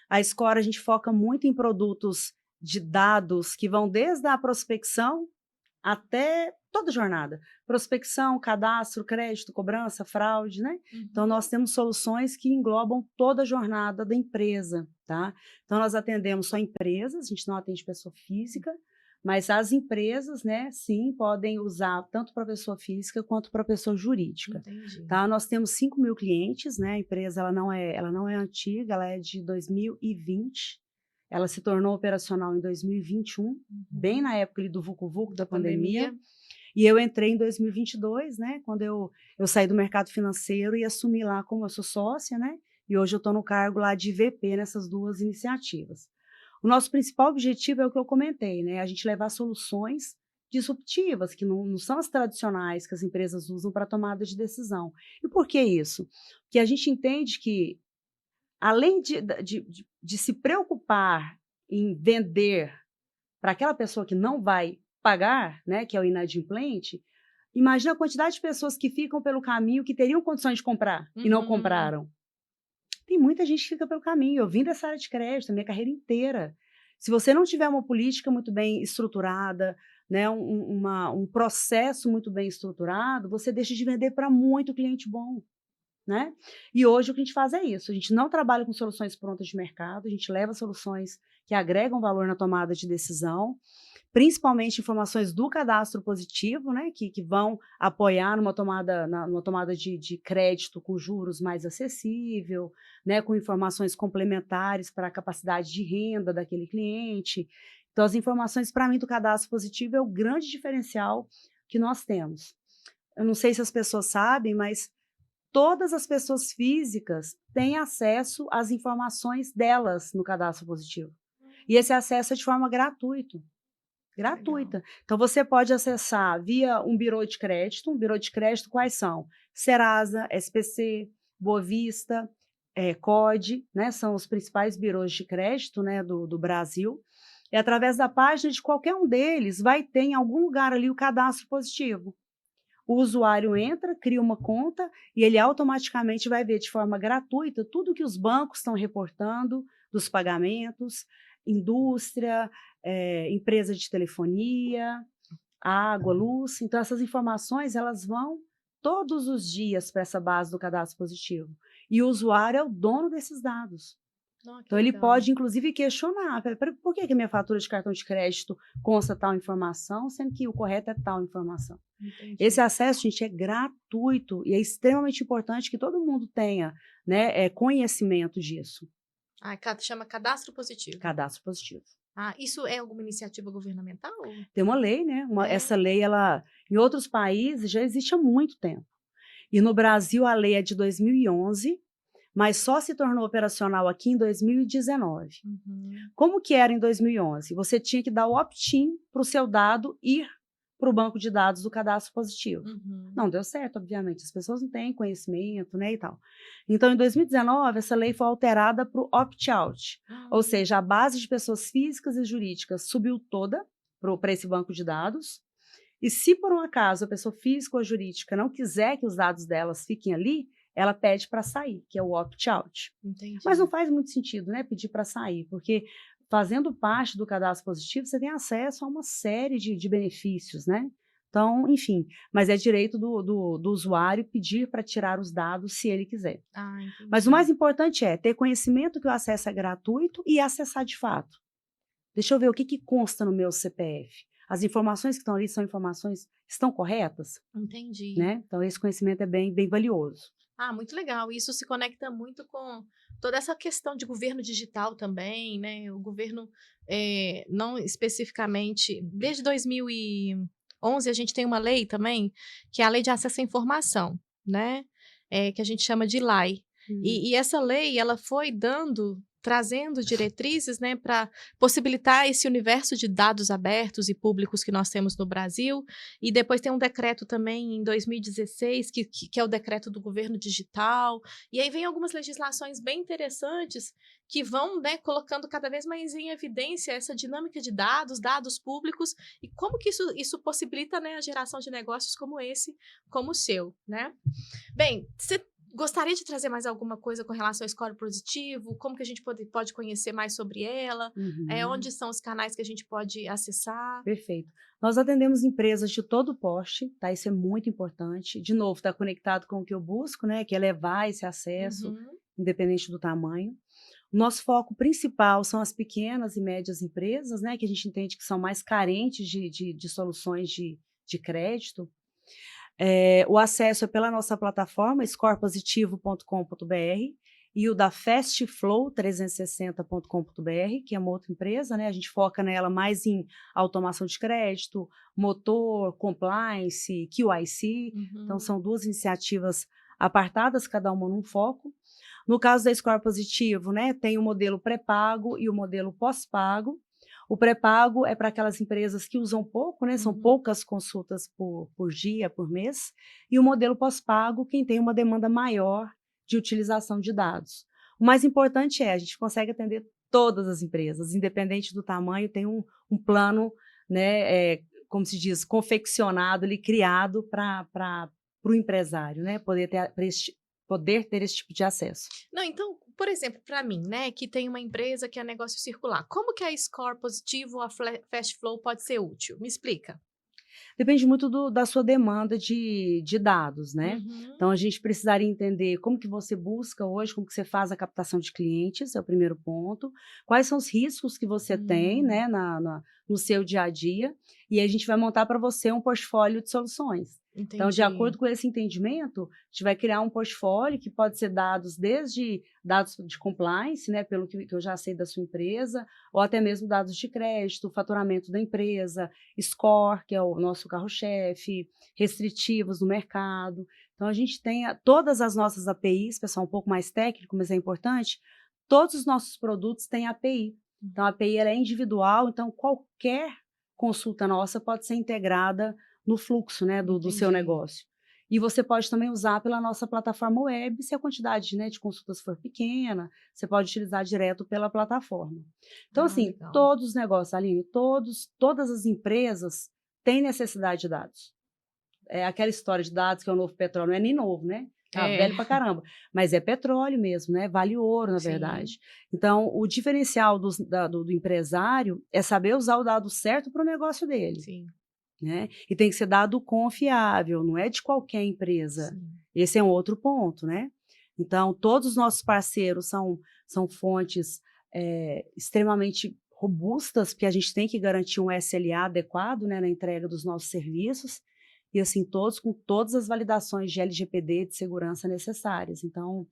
A Score a gente foca muito em produtos de dados que vão desde a prospecção até toda a jornada. Prospecção, cadastro, crédito, cobrança, fraude, né? Então, nós temos soluções que englobam toda a jornada da empresa, tá? Então, nós atendemos só empresas, a gente não atende pessoa física, mas as empresas, né, sim, podem usar tanto para pessoa física quanto para pessoa jurídica. Entendi. Tá? Nós temos 5.000 clientes, né? A empresa ela não é antiga, ela é de 2020. Ela se tornou operacional em 2021, bem na época ali do vucu-vucu da pandemia. E eu entrei em 2022, né? Quando eu saí do mercado financeiro e assumi lá como eu sou sócia, né? E hoje eu estou no cargo lá de VP nessas 2 iniciativas. O nosso principal objetivo é o que eu comentei, né? A gente levar soluções disruptivas, que não são as tradicionais que as empresas usam para tomada de decisão. E por que isso? Porque a gente entende que, além de se preocupar em vender para aquela pessoa que não vai pagar, né, que é o inadimplente, imagina a quantidade de pessoas que ficam pelo caminho que teriam condições de comprar e não compraram. Tem muita gente que fica pelo caminho. Eu vim dessa área de crédito a minha carreira inteira. Se você não tiver uma política muito bem estruturada, né, um processo muito bem estruturado, você deixa de vender para muito cliente bom. Né? E hoje o que a gente faz é isso, a gente não trabalha com soluções prontas de mercado, a gente leva soluções que agregam valor na tomada de decisão, principalmente informações do cadastro positivo, né, que vão apoiar numa tomada de crédito com juros mais acessível, né, com informações complementares para a capacidade de renda daquele cliente. Então, as informações, para mim, do cadastro positivo é o grande diferencial que nós temos. Eu não sei se as pessoas sabem, mas todas as pessoas físicas têm acesso às informações delas no cadastro positivo. E esse acesso é de forma gratuita. Legal. Então, você pode acessar via um birô de crédito. Um birô de crédito, quais são? Serasa, SPC, Boa Vista, COD, né? São os principais birôs de crédito, né, do Brasil. E através da página de qualquer um deles, vai ter em algum lugar ali o cadastro positivo. O usuário entra, cria uma conta e ele automaticamente vai ver de forma gratuita tudo que os bancos estão reportando dos pagamentos, indústria, empresa de telefonia, água, luz. Então, essas informações elas vão todos os dias para essa base do cadastro positivo. E o usuário é o dono desses dados. Então, ele pode, inclusive, questionar. Por que a minha fatura de cartão de crédito consta tal informação, sendo que o correto é tal informação? Entendi. Esse acesso, gente, é gratuito e é extremamente importante que todo mundo tenha, né, conhecimento disso. Chama Cadastro Positivo. Cadastro positivo. Isso é alguma iniciativa governamental? Tem uma lei, né? Essa lei, em outros países, já existe há muito tempo. E no Brasil, a lei é de 2011, mas só se tornou operacional aqui em 2019. Como que era em 2011? Você tinha que dar o opt-in para o seu dado ir para o banco de dados do cadastro positivo. Não deu certo, obviamente, as pessoas não têm conhecimento, né, e tal. Então, em 2019, essa lei foi alterada para o opt-out, ou seja, a base de pessoas físicas e jurídicas subiu toda para esse banco de dados, e se por um acaso a pessoa física ou jurídica não quiser que os dados delas fiquem ali, ela pede para sair, que é o opt-out. Mas não faz muito sentido, né, pedir para sair, porque fazendo parte do cadastro positivo, você tem acesso a uma série de benefícios, né? Então, enfim, mas é direito do usuário pedir para tirar os dados se ele quiser. Mas o mais importante é ter conhecimento que o acesso é gratuito e acessar de fato. Deixa eu ver o que consta no meu CPF. as informações que estão ali estão corretas, Entendi. né? Então, esse conhecimento é bem, bem valioso. Ah, muito legal. Isso se conecta muito com toda essa questão de governo digital também, né? O governo, não especificamente, desde 2011 a gente tem uma lei também, que é a Lei de Acesso à Informação, né? Que a gente chama de LAI. E essa lei, ela foi trazendo diretrizes, né, para possibilitar esse universo de dados abertos e públicos que nós temos no Brasil. E depois tem um decreto também em 2016, que é o decreto do governo digital. E aí vem algumas legislações bem interessantes que vão, né, colocando cada vez mais em evidência essa dinâmica de dados públicos, e como que isso possibilita, né, a geração de negócios como esse, como o seu, né? Bem, você gostaria de trazer mais alguma coisa com relação ao Score Positivo? Como que a gente pode conhecer mais sobre ela? Onde são os canais que a gente pode acessar? Perfeito. Nós atendemos empresas de todo porte, tá? Isso é muito importante. De novo, está conectado com o que eu busco, né? Que é levar esse acesso, independente do tamanho. O nosso foco principal são as pequenas e médias empresas, né? Que a gente entende que são mais carentes de soluções de crédito. O acesso é pela nossa plataforma scorepositivo.com.br e o da fastflow360.com.br, que é uma outra empresa, né? A gente foca nela mais em automação de crédito, motor, compliance, QIC. Então, são 2 iniciativas apartadas, cada uma num foco. No caso da Score Positivo, né, tem o modelo pré-pago e o modelo pós-pago. O pré-pago é para aquelas empresas que usam pouco, né? São poucas consultas por dia, por mês. E o modelo pós-pago, quem tem uma demanda maior de utilização de dados. O mais importante a gente consegue atender todas as empresas, independente do tamanho, tem um plano, né, como se diz, confeccionado ali, criado para o empresário, né? Poder ter esse tipo de acesso. Não, então, por exemplo, para mim, né, que tem uma empresa que é negócio circular, como que a Score Positivo ou a Fast Flow pode ser útil? Me explica. Depende muito da sua demanda de dados, né? Então, a gente precisaria entender como que você busca hoje, como que você faz a captação de clientes, é o primeiro ponto. Quais são os riscos que você tem, né, no seu dia a dia. E aí a gente vai montar para você um portfólio de soluções. Entendi. Então, de acordo com esse entendimento, a gente vai criar um portfólio que pode ser desde dados de compliance, né, pelo que eu já sei da sua empresa, ou até mesmo dados de crédito, faturamento da empresa, score, que é o nosso carro-chefe, restritivos do mercado. Então, a gente tem todas as nossas APIs, pessoal, um pouco mais técnico, mas é importante, todos os nossos produtos têm API. Então, a API ela é individual, então qualquer consulta nossa pode ser integrada no fluxo, né, do seu negócio. E você pode também usar pela nossa plataforma web, se a quantidade, né, de consultas for pequena, você pode utilizar direto pela plataforma. Então, assim, legal. todos os negócios, Aline, todas as empresas têm necessidade de dados. É aquela história de dados que é o novo petróleo, não é nem novo, né? Tá velho pra caramba. Mas é petróleo mesmo, né? Vale ouro, na verdade. Então, o diferencial do empresário é saber usar o dado certo para o negócio dele. Sim. Né? E tem que ser dado confiável, não é de qualquer empresa. Sim. Esse é um outro ponto, né? Então, todos os nossos parceiros são fontes extremamente robustas, porque a gente tem que garantir um SLA adequado, né, na entrega dos nossos serviços, e assim, todos com todas as validações de LGPD, de segurança necessárias. Então,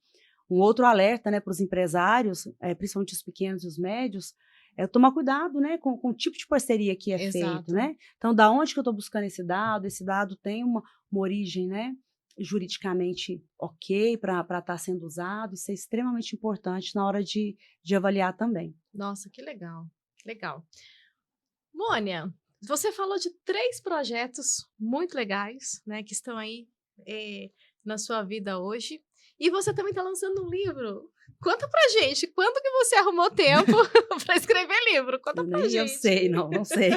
um outro alerta, né, para os empresários, principalmente os pequenos e os médios, é tomar cuidado, né, com o tipo de parceria que é feito, né? Então, da onde que eu estou buscando esse dado? Esse dado tem uma origem, né, juridicamente ok para estar sendo usado. Isso é extremamente importante na hora de avaliar também. Nossa, que legal, legal. Mônia, você falou de 3 projetos muito legais, né, que estão aí na sua vida hoje. E você também está lançando um livro. Conta pra gente, quando que você arrumou tempo para escrever livro? Conta pra gente. Eu sei, não sei.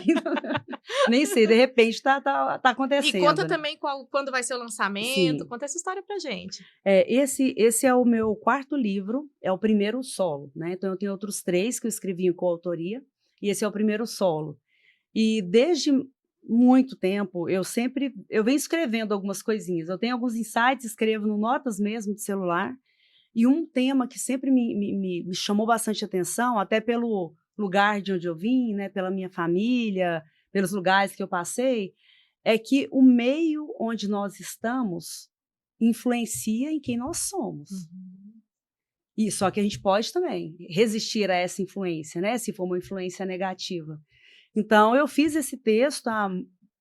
Nem sei, de repente tá acontecendo. E conta também quando vai ser o lançamento, Sim. conta essa história pra gente. Esse é o meu 4º livro, é o primeiro solo, né? Então eu tenho outros 3 que eu escrevi em coautoria, e esse é o primeiro solo. E desde muito tempo, eu venho escrevendo algumas coisinhas. Eu tenho alguns insights, escrevo no notas mesmo de celular. E um tema que sempre me chamou bastante atenção, até pelo lugar de onde eu vim, né, pela minha família, pelos lugares que eu passei, é que o meio onde nós estamos influencia em quem nós somos. E só que a gente pode também resistir a essa influência, né? Se for uma influência negativa. Então, eu fiz esse texto há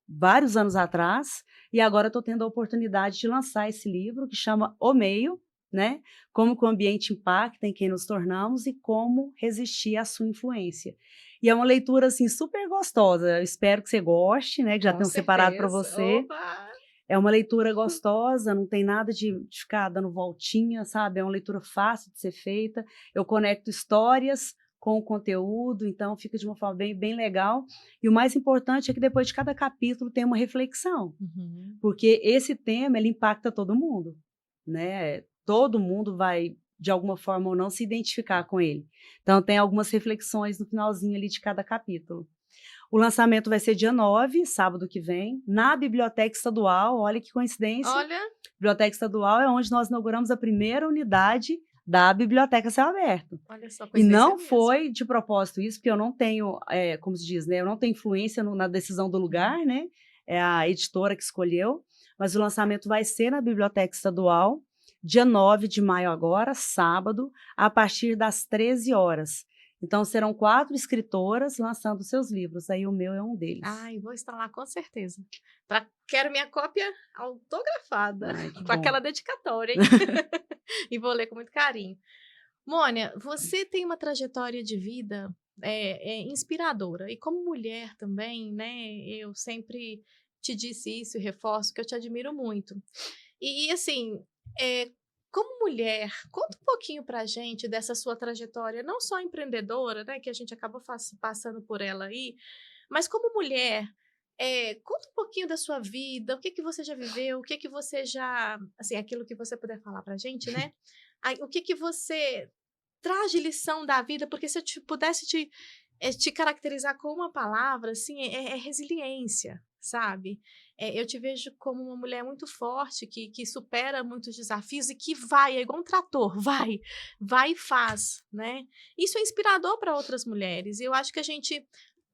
vários anos atrás e agora estou tendo a oportunidade de lançar esse livro que chama O Meio, né? Como que o ambiente impacta em quem nos tornamos e como resistir à sua influência. E é uma leitura assim super gostosa. Eu espero que você goste, né? Que já tenham separado para você. Opa! É uma leitura gostosa, não tem nada de ficar dando voltinha, sabe? É uma leitura fácil de ser feita. Eu conecto histórias com o conteúdo, então fica de uma forma bem, bem legal. E o mais importante é que depois de cada capítulo tem uma reflexão, porque esse tema ele impacta todo mundo, né? Todo mundo vai, de alguma forma ou não, se identificar com ele. Então tem algumas reflexões no finalzinho ali de cada capítulo. O lançamento vai ser dia 9, sábado que vem, na Biblioteca Estadual. Olha que coincidência. Olha. Biblioteca Estadual é onde nós inauguramos a primeira unidade da Biblioteca Céu Aberto. Olha só, e não mesmo. foi de propósito isso, porque eu não tenho, como se diz, né? Eu não tenho influência na decisão do lugar, né? É a editora que escolheu, mas o lançamento vai ser na Biblioteca Estadual, dia 9 de maio agora, sábado, a partir das 13 horas. Então, serão 4 escritoras lançando seus livros. Aí o meu é um deles. Ai, vou estar lá com certeza. Quero minha cópia autografada, com bom. aquela dedicatória, hein? E vou ler com muito carinho. Mônia, você tem uma trajetória de vida inspiradora. E como mulher também, né? Eu sempre te disse isso e reforço que eu te admiro muito. E assim, como mulher, conta um pouquinho pra gente dessa sua trajetória, não só empreendedora, né, que a gente acabou passando por ela aí, mas como mulher, conta um pouquinho da sua vida, o que que você já viveu, o que que você já, assim, aquilo que você puder falar pra gente, né? O que que você traz de lição da vida, porque se eu pudesse te caracterizar com uma palavra, assim, é resiliência, sabe? Eu te vejo como uma mulher muito forte, que supera muitos desafios e que vai, é igual um trator, vai e faz, né? Isso é inspirador para outras mulheres. E eu acho que a gente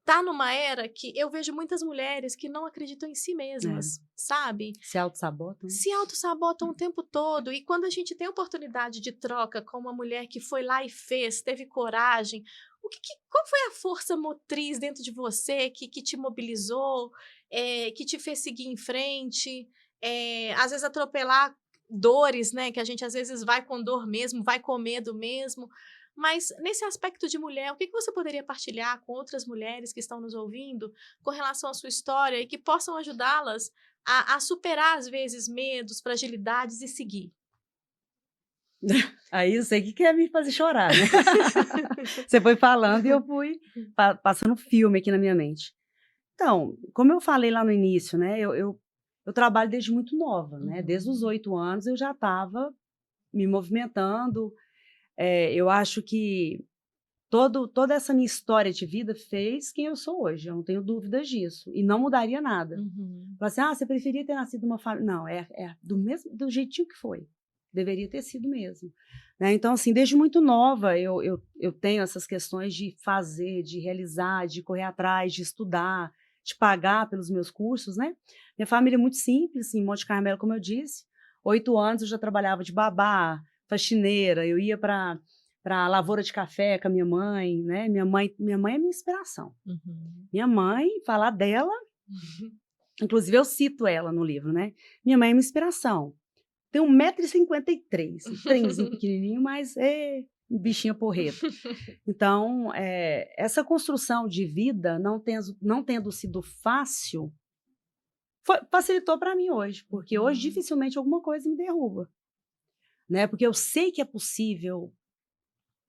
tá numa era que eu vejo muitas mulheres que não acreditam em si mesmas, sabe? Se autossabotam. Se autossabotam o tempo todo. E quando a gente tem oportunidade de troca com uma mulher que foi lá e fez, teve coragem, qual foi a força motriz dentro de você que te mobilizou, que te fez seguir em frente, às vezes atropelar dores, né? Que a gente às vezes vai com dor mesmo, vai com medo mesmo. Mas nesse aspecto de mulher, o que você poderia partilhar com outras mulheres que estão nos ouvindo com relação à sua história e que possam ajudá-las a superar, às vezes, medos, fragilidades e seguir? Aí eu sei que quer me fazer chorar, né? Você foi falando e eu fui passando filme aqui na minha mente. Então, como eu falei lá no início, né? Eu trabalho desde muito nova, né? Desde os 8 anos eu já estava me movimentando. Eu acho que toda essa minha história de vida fez quem eu sou hoje. Eu não tenho dúvidas disso. E não mudaria nada. Falar assim, você preferia ter nascido numa família... Não, do jeitinho que foi. Deveria ter sido mesmo. Né? Então, assim, desde muito nova eu tenho essas questões de fazer, de realizar, de correr atrás, de estudar, de pagar pelos meus cursos, né? Minha família é muito simples, em Monte Carmelo, como eu disse. 8 anos eu já trabalhava de babá, faxineira, eu ia para a lavoura de café com a minha mãe, né? Minha mãe é minha inspiração. Minha mãe, falar dela, inclusive eu cito ela no livro, né? Minha mãe é minha inspiração. Tem 1,53 m, um trenzinho pequenininho, mas é um bichinho porreto. Então, essa construção de vida, não tendo sido fácil, facilitou para mim hoje, porque hoje dificilmente alguma coisa me derruba. Né? Porque eu sei que é possível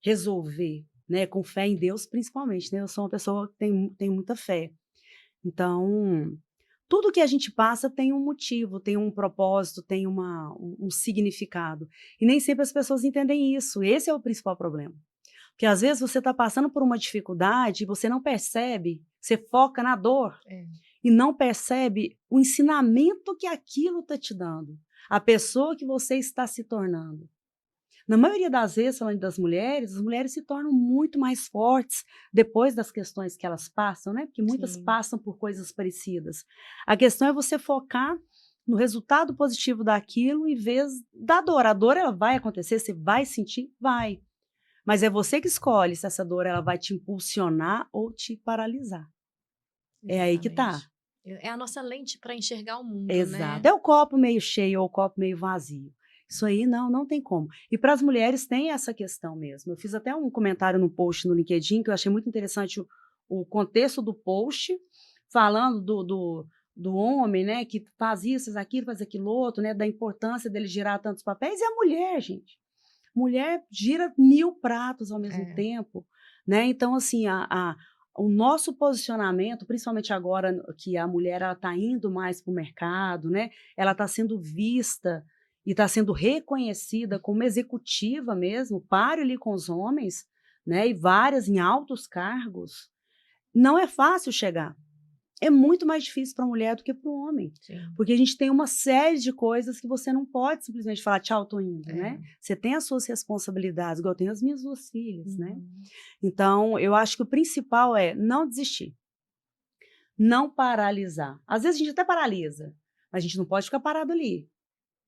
resolver, né? Com fé em Deus, principalmente. Né? Eu sou uma pessoa que tem muita fé. Então, tudo que a gente passa tem um motivo, tem um propósito, tem um significado. E nem sempre as pessoas entendem isso. Esse é o principal problema. Porque às vezes você está passando por uma dificuldade e você não percebe, você foca na dor e não percebe o ensinamento que aquilo está te dando, a pessoa que você está se tornando. Na maioria das vezes, falando das mulheres, as mulheres se tornam muito mais fortes depois das questões que elas passam, né? Porque muitas Sim. passam por coisas parecidas. A questão é você focar no resultado positivo daquilo em vez da dor. A dor, ela vai acontecer, você vai sentir? Vai. Mas é você que escolhe se essa dor ela vai te impulsionar ou te paralisar. É aí que tá. Exatamente. É a nossa lente para enxergar o mundo, Exato. né? É o copo meio cheio ou o copo meio vazio. Isso aí não tem como. E para as mulheres tem essa questão mesmo. Eu fiz até um comentário no post no LinkedIn que eu achei muito interessante o contexto do post, falando do homem, né, que faz isso, faz aquilo, faz aquilo outro, né, da importância dele girar tantos papéis, e a mulher, gente. Mulher gira 1000 pratos ao mesmo É. tempo, né? Então, assim, o nosso posicionamento, principalmente agora que a mulher está indo mais para o mercado, né? Ela está sendo vista e está sendo reconhecida como executiva mesmo, pare ali com os homens, né? E várias em altos cargos. Não é fácil chegar. É muito mais difícil para a mulher do que para o homem, Sim. porque a gente tem uma série de coisas que você não pode simplesmente falar: "Tchau, tô indo", né. Você tem as suas responsabilidades, igual eu tenho as minhas 2 filhas, né. Uhum. Então eu acho que o principal é não desistir, não paralisar. Às vezes a gente até paralisa, mas a gente não pode ficar parado ali,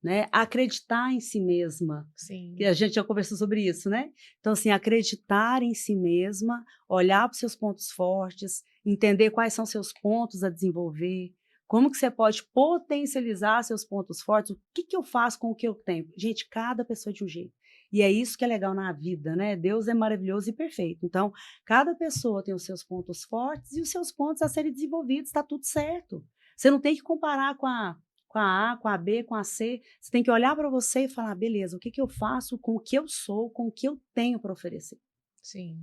né. Acreditar em si mesma, que Sim. a gente já conversou sobre isso, né. Então, assim, acreditar em si mesma, olhar para os seus pontos fortes, entender quais são seus pontos a desenvolver, como que você pode potencializar seus pontos fortes, o que que eu faço com o que eu tenho. Gente, cada pessoa é de um jeito. E é isso que é legal na vida, né, Deus é maravilhoso e perfeito. Então, cada pessoa tem os seus pontos fortes e os seus pontos a serem desenvolvidos, está tudo certo. Você não tem que comparar com a A, com a B, com a C, você tem que olhar para você e falar: "Beleza, o que que eu faço com o que eu sou, com o que eu tenho para oferecer?". Sim,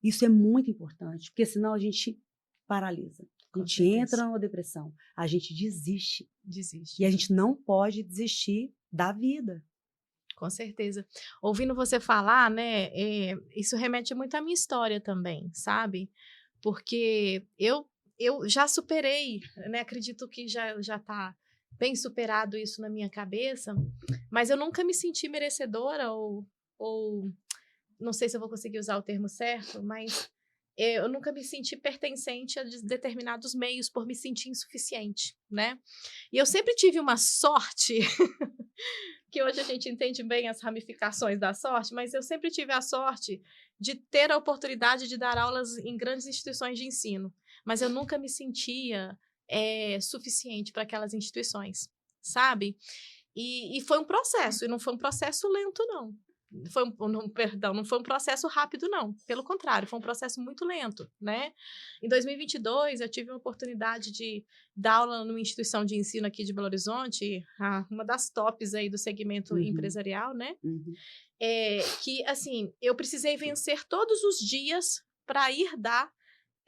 Isso é muito importante, porque senão a gente paralisa, a com gente entra certeza. numa depressão, a gente desiste, e Desiste. a gente não pode desistir da vida. Com certeza. Ouvindo você falar, né, isso remete muito à minha história também, sabe? Porque eu já superei, né, acredito que já está bem superado isso na minha cabeça, mas eu nunca me senti merecedora ou não sei se eu vou conseguir usar o termo certo, mas eu nunca me senti pertencente a determinados meios por me sentir insuficiente, né? E eu sempre tive uma sorte que hoje a gente entende bem as ramificações da sorte, mas eu sempre tive a sorte de ter a oportunidade de dar aulas em grandes instituições de ensino, mas eu nunca me sentia suficiente para aquelas instituições, sabe? E foi um processo, e não foi um processo lento, não. Perdão, não foi um processo rápido, não. Pelo contrário, foi um processo muito lento, né? Em 2022, eu tive a oportunidade de dar aula numa instituição de ensino aqui de Belo Horizonte, uma das tops aí do segmento Uhum, empresarial, né? uhum. Que, assim, eu precisei vencer todos os dias para ir dar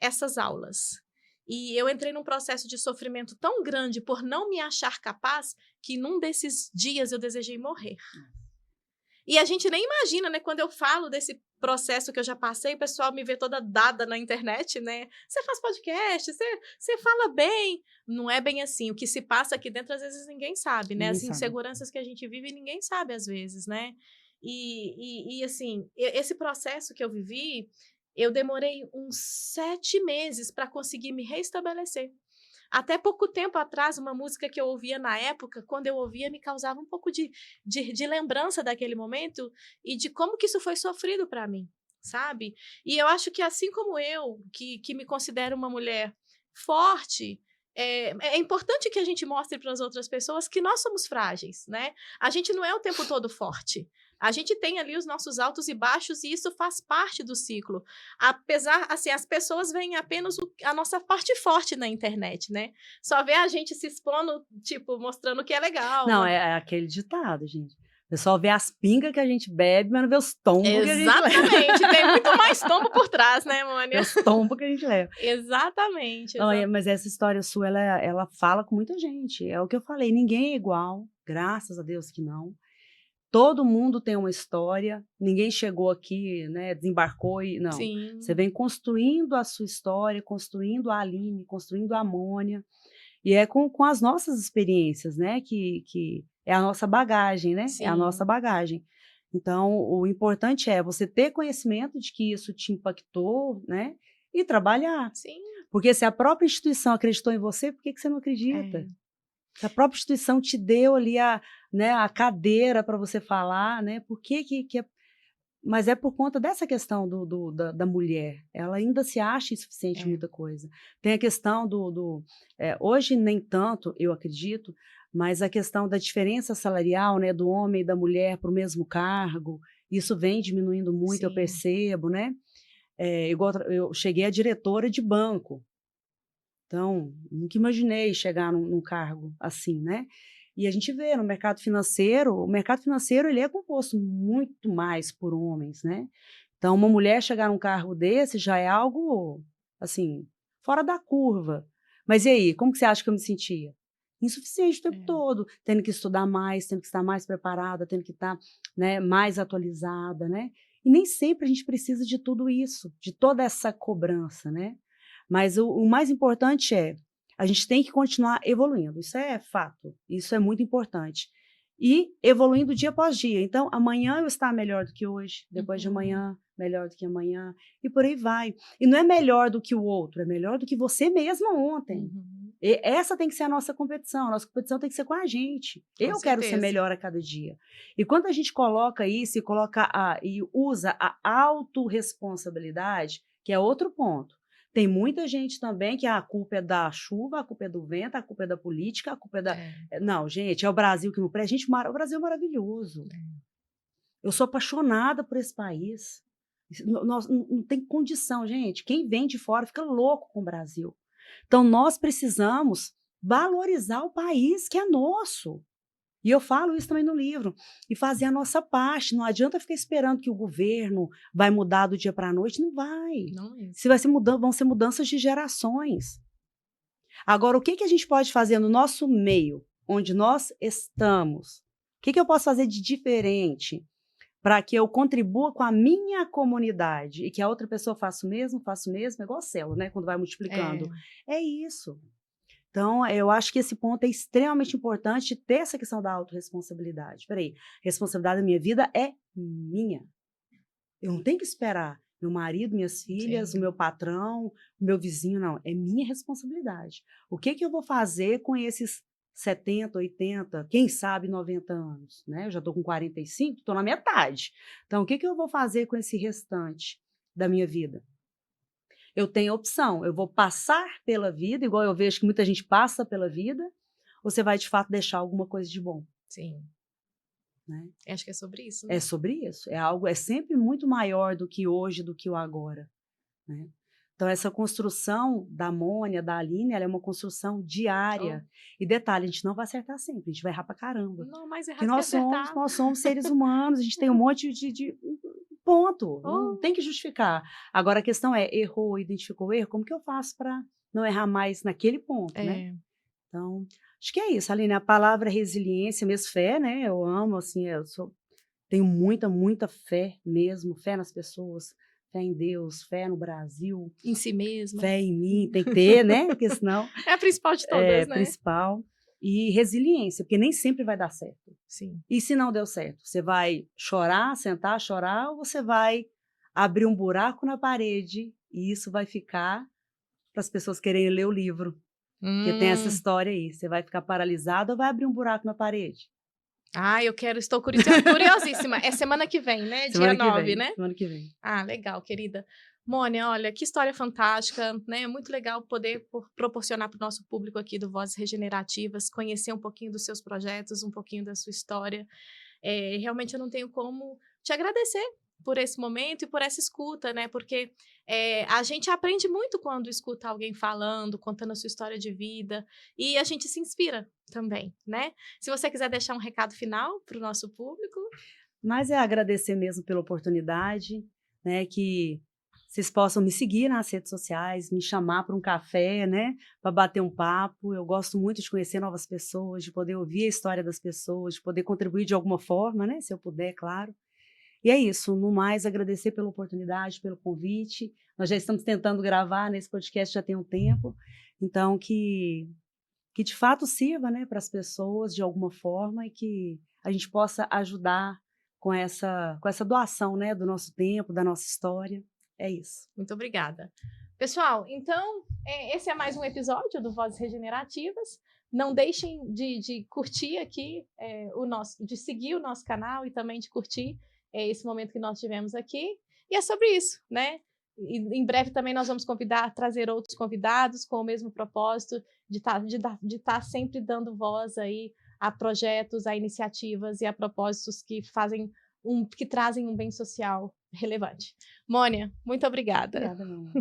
essas aulas. E eu entrei num processo de sofrimento tão grande por não me achar capaz que num desses dias eu desejei morrer. E a gente nem imagina, né, quando eu falo desse processo que eu já passei, o pessoal me vê toda dada na internet, né? Você faz podcast, você fala bem. Não é bem assim. O que se passa aqui dentro, às vezes, ninguém sabe, né? Ninguém As sabe. inseguranças que a gente vive, ninguém sabe, às vezes, né? Assim, esse processo que eu vivi, eu demorei uns 7 meses para conseguir me restabelecer. Até pouco tempo atrás, uma música que eu ouvia na época, quando eu ouvia, me causava um pouco de lembrança daquele momento e de como que isso foi sofrido para mim, sabe? E eu acho que assim como eu, que me considero uma mulher forte, é importante que a gente mostre para as outras pessoas que nós somos frágeis, né? A gente não é o tempo todo forte. A gente tem ali os nossos altos e baixos e isso faz parte do ciclo. Apesar, assim, as pessoas veem apenas a nossa parte forte na internet, né? Só vê a gente se expondo, tipo, mostrando que é legal. Não, é aquele ditado, gente. O pessoal vê as pingas que a gente bebe, mas não vê os tombos que a gente leva. Exatamente, tem muito mais tombo por trás, né, É Mônia? os tombos que a gente leva. Exatamente, Não, exatamente. mas essa história sua, ela fala com muita gente. É o que eu falei, ninguém é igual, graças a Deus que não. Todo mundo tem uma história, ninguém chegou aqui, né, desembarcou e não. Você Sim, vem construindo a sua história, construindo a Aline, construindo a Amônia, e é com as nossas experiências, né, que é a nossa bagagem, né, é a nossa sim. bagagem. Então, o importante é você ter conhecimento de que isso te impactou, né? E trabalhar. Sim. Porque se a própria instituição acreditou em você, por que que você não acredita? Se a própria instituição te deu ali né, a cadeira para você falar, né? Por que é... Mas é por conta dessa questão da mulher. Ela ainda se acha insuficiente em muita coisa. Tem a questão hoje nem tanto, eu acredito, mas a questão da diferença salarial, né, do homem e da mulher para o mesmo cargo, isso vem diminuindo muito, eu Sim. percebo, né? Igual eu cheguei a diretora de banco. Então, nunca imaginei chegar num cargo assim, né? E a gente vê no mercado financeiro, o mercado financeiro ele é composto muito mais por homens, né? Então, uma mulher chegar num cargo desse já é algo, assim, fora da curva. Mas e aí, como que você acha que eu me sentia? Insuficiente o tempo todo, tendo que estudar mais, tendo que estar mais preparada, tendo que estar, né, mais atualizada, né? E nem sempre a gente precisa de tudo isso, de toda essa cobrança, né? Mas o mais importante é, a gente tem que continuar evoluindo, isso é fato, isso é muito importante. E evoluindo dia após dia. Então, amanhã eu estar melhor do que hoje, depois de amanhã, melhor do que amanhã, e por aí vai. E não é melhor do que o outro, é melhor do que você mesma ontem. E essa tem que ser a nossa competição tem que ser com a gente. Eu quero ser melhor a cada dia. E quando a gente coloca isso e usa a autorresponsabilidade, que é outro ponto. Tem muita gente também que a culpa é da chuva, a culpa é do vento, a culpa é da política, a culpa é da... Não, gente, é o Brasil que não presta. Gente, o Brasil é maravilhoso. Eu sou apaixonada por esse país. Não tem condição, gente. Quem vem de fora fica louco com o Brasil. Então, nós precisamos valorizar o país que é nosso. E eu falo isso também no livro. E fazer a nossa parte. Não adianta ficar esperando que o governo vai mudar do dia para a noite. Não vai. Se vai ser vão ser mudanças de gerações. Agora, o que a gente pode fazer no nosso meio, onde nós estamos? O que eu posso fazer de diferente para que eu contribua com a minha comunidade e que a outra pessoa faça o mesmo, é igual a célula, né? Quando vai multiplicando. É isso. Então, eu acho que esse ponto é extremamente importante, ter essa questão da autorresponsabilidade. Espera aí, responsabilidade da minha vida é minha. Eu não tenho que esperar meu marido, minhas filhas, o meu patrão, o meu vizinho, não. É minha responsabilidade. O que eu vou fazer com esses 70, 80, quem sabe 90 anos? Né? Eu já estou com 45, estou na metade. Então, o que eu vou fazer com esse restante da minha vida? Eu tenho opção, eu vou passar pela vida, igual eu vejo que muita gente passa pela vida, ou você vai, de fato, deixar alguma coisa de bom? Sim. Né? Acho que é sobre isso. Né? É sobre isso. É sempre muito maior do que hoje, do que o agora. Né? Então, essa construção da Mônia, da Aline, ela é uma construção diária. E detalhe, a gente não vai acertar sempre, a gente vai errar pra caramba. Não, mas errar porque nós somos seres humanos, a gente tem um monte de ponto, não tem que justificar. Agora, a questão é, errou, identificou o erro, como que eu faço para não errar mais naquele ponto, né? Então, acho que é isso, Aline, a palavra resiliência, mesmo fé, né? Eu amo, assim, tenho muita, muita fé mesmo, fé nas pessoas, fé em Deus, fé no Brasil. Em si mesma. Fé em mim, tem que ter, né? Porque senão... É a principal de todas, né? Principal. E resiliência, porque nem sempre vai dar certo. Sim. E se não deu certo? Você vai chorar, sentar, chorar, ou você vai abrir um buraco na parede e isso vai ficar para as pessoas quererem ler o livro? Porque tem essa história aí. Você vai ficar paralisado ou vai abrir um buraco na parede? Estou curiosíssima. É semana que vem, né? Dia 9, né? Semana que vem. Legal, querida. Mônia, olha, que história fantástica, né? É muito legal poder proporcionar para o nosso público aqui do Vozes Regenerativas, conhecer um pouquinho dos seus projetos, um pouquinho da sua história. Realmente eu não tenho como te agradecer por esse momento e por essa escuta, né? Porque a gente aprende muito quando escuta alguém falando, contando a sua história de vida, e a gente se inspira também, né? Se você quiser deixar um recado final para o nosso público. Mas é agradecer mesmo pela oportunidade, né? Que vocês possam me seguir nas redes sociais, me chamar para um café, né? Para bater um papo. Eu gosto muito de conhecer novas pessoas, de poder ouvir a história das pessoas, de poder contribuir de alguma forma, né? Se eu puder, claro. E é isso, no mais, agradecer pela oportunidade, pelo convite. Nós já estamos tentando gravar nesse podcast já tem um tempo. Então, que de fato sirva, né, para as pessoas de alguma forma e que a gente possa ajudar essa doação, né, do nosso tempo, da nossa história. É isso. Muito obrigada. Pessoal, então, esse é mais um episódio do Vozes Regenerativas. Não deixem de curtir aqui, de seguir o nosso canal e também de curtir esse momento que nós tivemos aqui. E é sobre isso, né? E, em breve também nós vamos trazer outros convidados com o mesmo propósito de estar sempre dando voz aí a projetos, a iniciativas e a propósitos que trazem um bem social relevante. Mônia, muito obrigada. Obrigada, não.